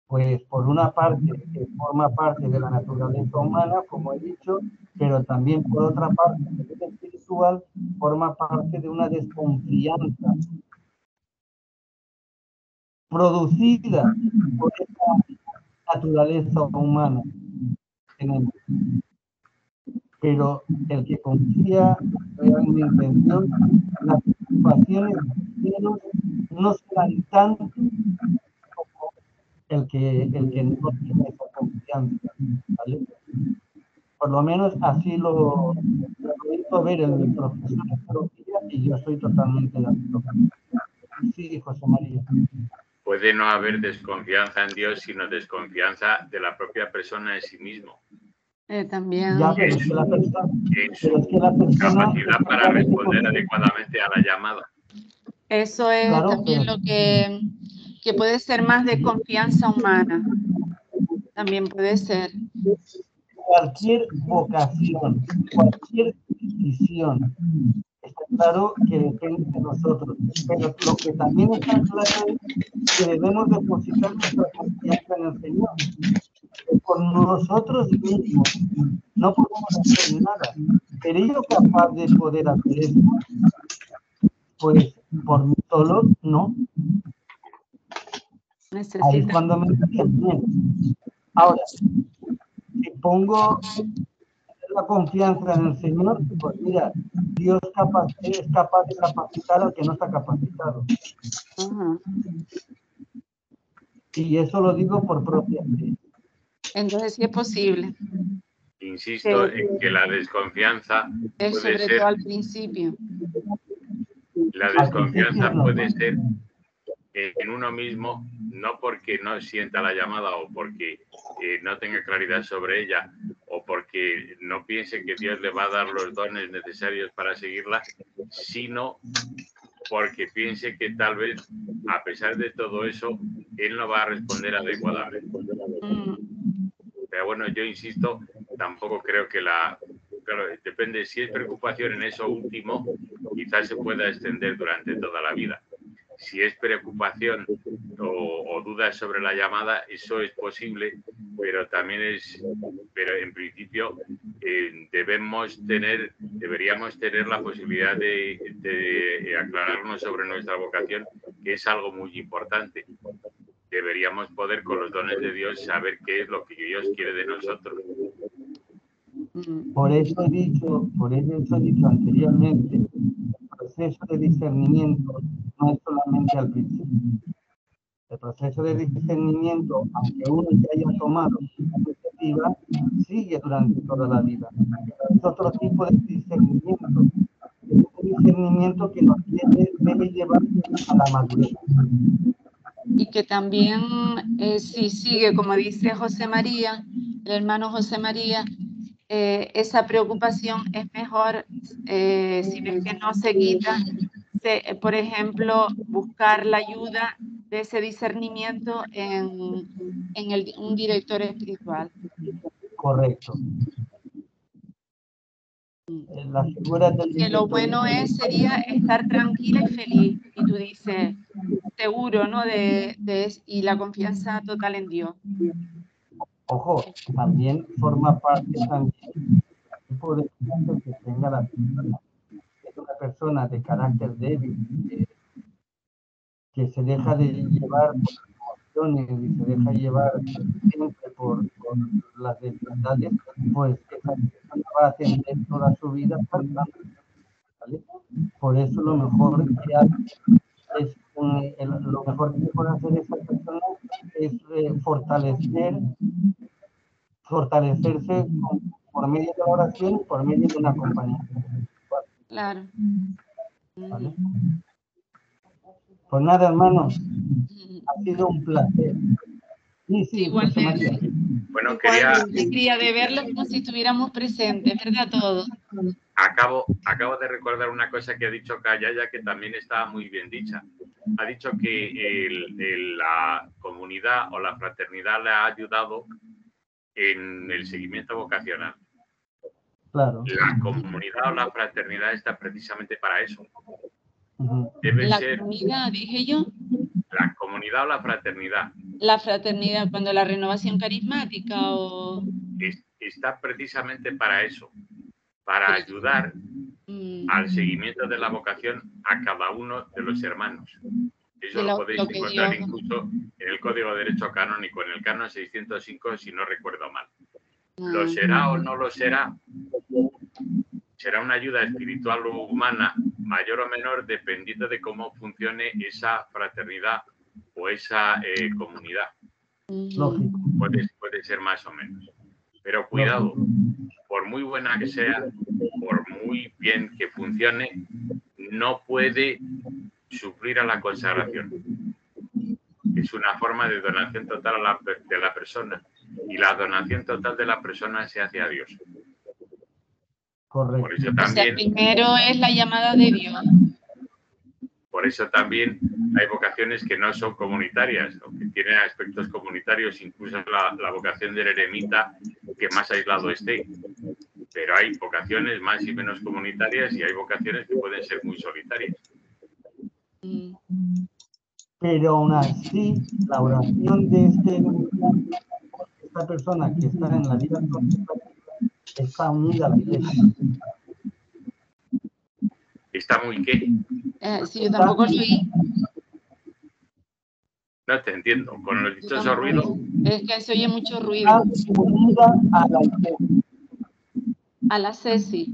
pues por una parte que forma parte de la naturaleza humana, como he dicho, pero también por otra parte, a nivel espiritual, forma parte de una desconfianza producida por esa naturaleza humana que tenemos. Pero el que confía realmente en Dios, las preocupaciones no serán tanto como el que no tiene esa confianza, ¿vale? Por lo menos así lo he ver en mi profesión de teología y yo estoy totalmente de acuerdo. Sí, José María. Puede no haber desconfianza en Dios, sino desconfianza de la propia persona en sí mismo. También. Ya, pero es que la persona, capacidad para responder adecuadamente a la llamada. Eso es claro, también lo que puede ser más de confianza humana. También puede ser. Cualquier vocación, cualquier decisión, está claro que depende de nosotros. Pero lo que también está claro es que debemos depositar nuestra confianza en el Señor. Por nosotros mismos no podemos hacer nada. ¿Seré yo capaz de poder hacer esto? Pues por mí solo no. Ahí es cuando me entienden. Ahora, si pongo la confianza en el Señor, pues mira, Dios es capaz de capacitar al que no está capacitado. Y eso lo digo por propia fe. Entonces sí es posible. Insisto en que la desconfianza es puede sobre ser, todo al principio. La desconfianza puede ser en uno mismo, no porque no sienta la llamada o porque no tenga claridad sobre ella o porque no piense que Dios le va a dar los dones necesarios para seguirla, sino porque piense que tal vez, a pesar de todo eso, Él no va a responder adecuadamente. Pero bueno, yo insisto, tampoco creo que claro, depende, si es preocupación en eso último, quizás se pueda extender durante toda la vida. Si es preocupación o dudas sobre la llamada, eso es posible, pero también pero en principio deberíamos tener la posibilidad de aclararnos sobre nuestra vocación, que es algo muy importante. Deberíamos poder, con los dones de Dios, saber qué es lo que Dios quiere de nosotros. Por eso he dicho anteriormente, el proceso de discernimiento no es solamente al principio. El proceso de discernimiento, aunque uno ya haya tomado una iniciativa, sigue durante toda la vida. Es otro tipo de discernimiento. Es un discernimiento que nos debe llevar a la madurez. Y que también, si sigue, como dice José María, el hermano José María, esa preocupación es mejor, si ves que no se quita, por ejemplo, buscar la ayuda de ese discernimiento en un director espiritual. Correcto. La figura del que lo bueno sería estar tranquila y feliz. Y tú dices, seguro, ¿no? Y la confianza total en Dios. Ojo, también forma parte también del tipo de carácter que tenga la persona. Es una persona de carácter débil, que se deja de llevar por las emociones y se deja llevar siempre por las debilidades, pues esa persona va a tener toda su vida faltando. ¿vale? Por eso lo mejor que hace lo mejor que puede hacer esa persona es fortalecerse por medio de la oración y por medio de una compañía. Claro. ¿Vale? Pues nada, hermanos, ha sido un placer. Sí, igualmente. Bueno, quería de verlo como si estuviéramos presentes, ¿verdad? Todos. Acabo de recordar una cosa que ha dicho Kayaya que también está muy bien dicha. Ha dicho que la comunidad o la fraternidad le ha ayudado en el seguimiento vocacional. Claro. La comunidad o la fraternidad está precisamente para eso. Debe ser comunidad, dije yo. La comunidad o la fraternidad. La fraternidad, cuando la renovación carismática o... Está precisamente para eso, para ayudar al seguimiento de la vocación a cada uno de los hermanos. Eso lo podéis encontrar incluso en el Código de Derecho Canónico, en el Canon 605, si no recuerdo mal. ¿Lo será o no lo será? Será una ayuda espiritual o humana, mayor o menor, dependiendo de cómo funcione esa fraternidad o esa comunidad. Lógico. Puede ser más o menos. Pero cuidado, por muy buena que sea, por muy bien que funcione, no puede suplir a la consagración. Es una forma de donación total de la persona. Y la donación total de la persona se hace a Dios. Correcto. Por eso también, primero es la llamada de Dios. Por eso también hay vocaciones que no son comunitarias, o que tienen aspectos comunitarios, incluso la vocación del eremita, que más aislado esté. Pero hay vocaciones más y menos comunitarias y hay vocaciones que pueden ser muy solitarias. Pero aún así, la oración de esta persona que está en la vida está unida a la iglesia. ¿Está muy qué? Sí, yo tampoco lo oí. No te entiendo. Con los dichosos ruidos. Es que se oye mucho ruido. Está unida a la iglesia. A la Ceci.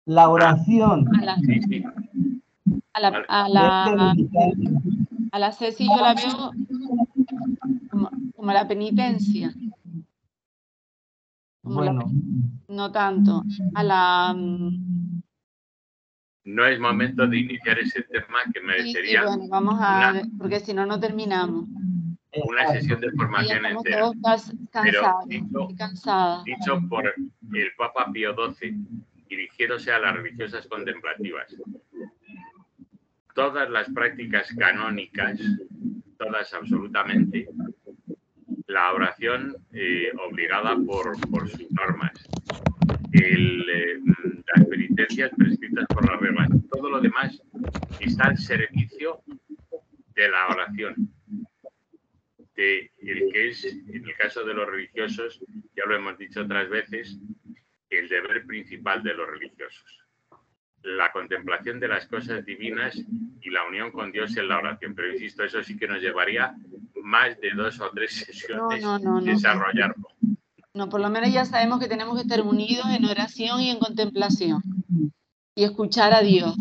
La oración. Sí. A la Ceci yo la veo como la penitencia. Bueno. No tanto. A la... No es momento de iniciar ese tema que merecería. Sí, bueno, vamos a... porque si no, no terminamos. Una sesión de formación entera. Todos cansados, dicho por el Papa Pío XII, dirigiéndose a las religiosas contemplativas. Todas las prácticas canónicas, todas absolutamente, la oración obligada por sus normas, las penitencias prescritas por las reglas, todo lo demás está al servicio de la oración. El que es, en el caso de los religiosos, ya lo hemos dicho otras veces, el deber principal de los religiosos. La contemplación de las cosas divinas y la unión con Dios en la oración. Pero insisto, eso sí que nos llevaría más de 2 o 3 sesiones desarrollarlo. No, por lo menos ya sabemos que tenemos que estar unidos en oración y en contemplación. Y escuchar a Dios.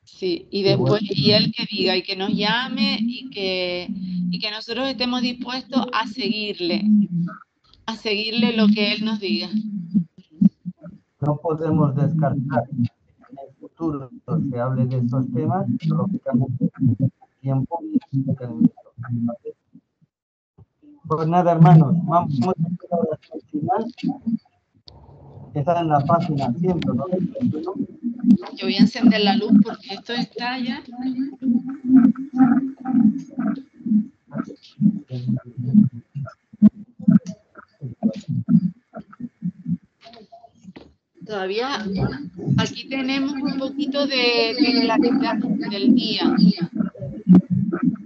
Sí, y después, y Él que diga, y que nos llame, y que nosotros estemos dispuestos a seguirle lo que Él nos diga. No podemos descartar que en el futuro se hable de estos temas, lógicamente, tiempo y requerimiento. Pues nada, hermanos, vamos a la oración final. Está en la página 191. Yo voy a encender la luz porque esto está ya. Todavía aquí tenemos un poquito de claridad del día.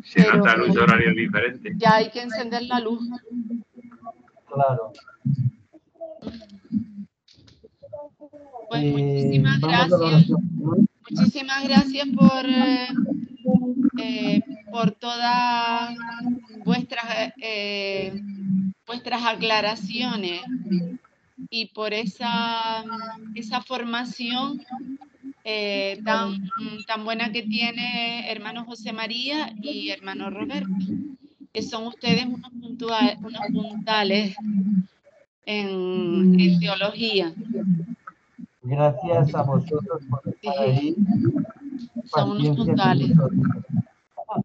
Se nota el uso horario diferente. Ya hay que encender la luz. Claro. Pues muchísimas gracias. Muchísimas gracias por todas vuestras aclaraciones. y por esa formación tan buena que tiene hermano José María y hermano Roberto, que son ustedes unos puntales en teología. Gracias a vosotros por estar ahí. Son unos puntales.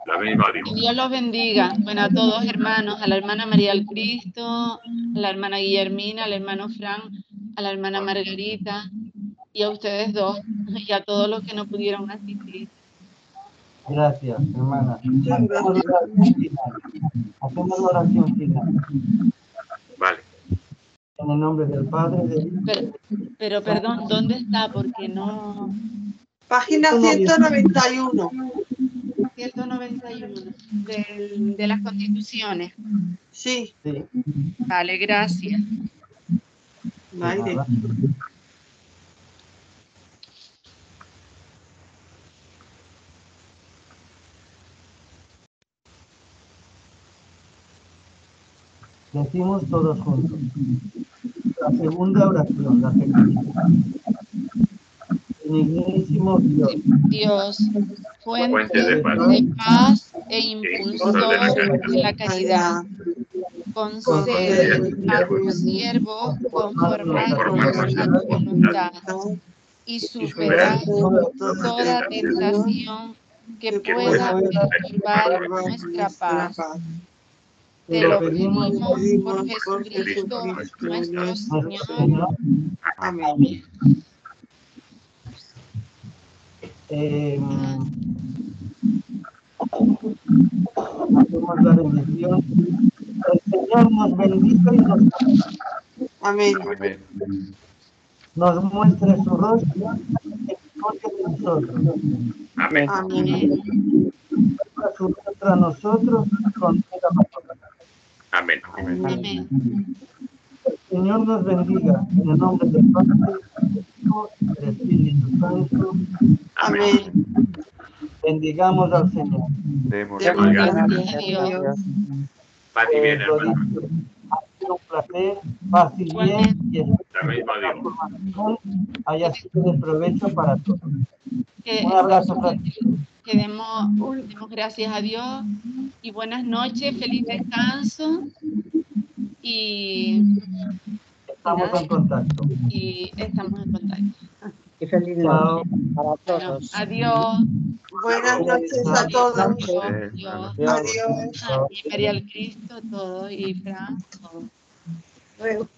La misma digo. Que Dios los bendiga. Bueno, a todos hermanos, a la hermana María del Cristo, a la hermana Guillermina, al hermano Fran, a la hermana Margarita y a ustedes dos y a todos los que no pudieron asistir. Gracias, hermana. Muchas gracias. Hacemos la oración final. Vale. En el nombre del Padre, del Hijo. Pero perdón, ¿dónde está? Porque no... Página 191. 191 de las constituciones. Sí. Sí. Vale, gracias. Vale. Decimos todos juntos. La segunda oración, la segunda. Benignísimo Dios. Dios, fuente de paz e impulsor de la caridad, concede a tus siervos conformarnos a tu voluntad y superar toda tentación que pueda perturbar nuestra paz. Te lo pedimos por Jesucristo nuestro Señor. Amén. Hacemos la bendición. El Señor nos bendiga y Amén. Amén. nos muestre su rostro en contra de nosotros. Amén. Amén. Su rostro a nosotros con toda nosotros. Amén. Amén. El Señor nos bendiga en el nombre del Padre, del Hijo y del Espíritu Santo. Amén. Bendigamos al Señor. Demos Demos gracias. gracias a Dios. Paz y bien, Lo hermano. dicho, ha sido un placer, paz y bien, y espero La que misma esta digo. formación haya sido de provecho para todos. Que, Un abrazo fraterno. que demos gracias a Dios y buenas noches, feliz descanso y Estamos en contacto. estamos en contacto. Y feliz Chao. noche para Bueno, todos. adiós. Buenas noches a todos. Adiós. Adiós. Y María del Cristo, todo, y Fran, todo. Luego.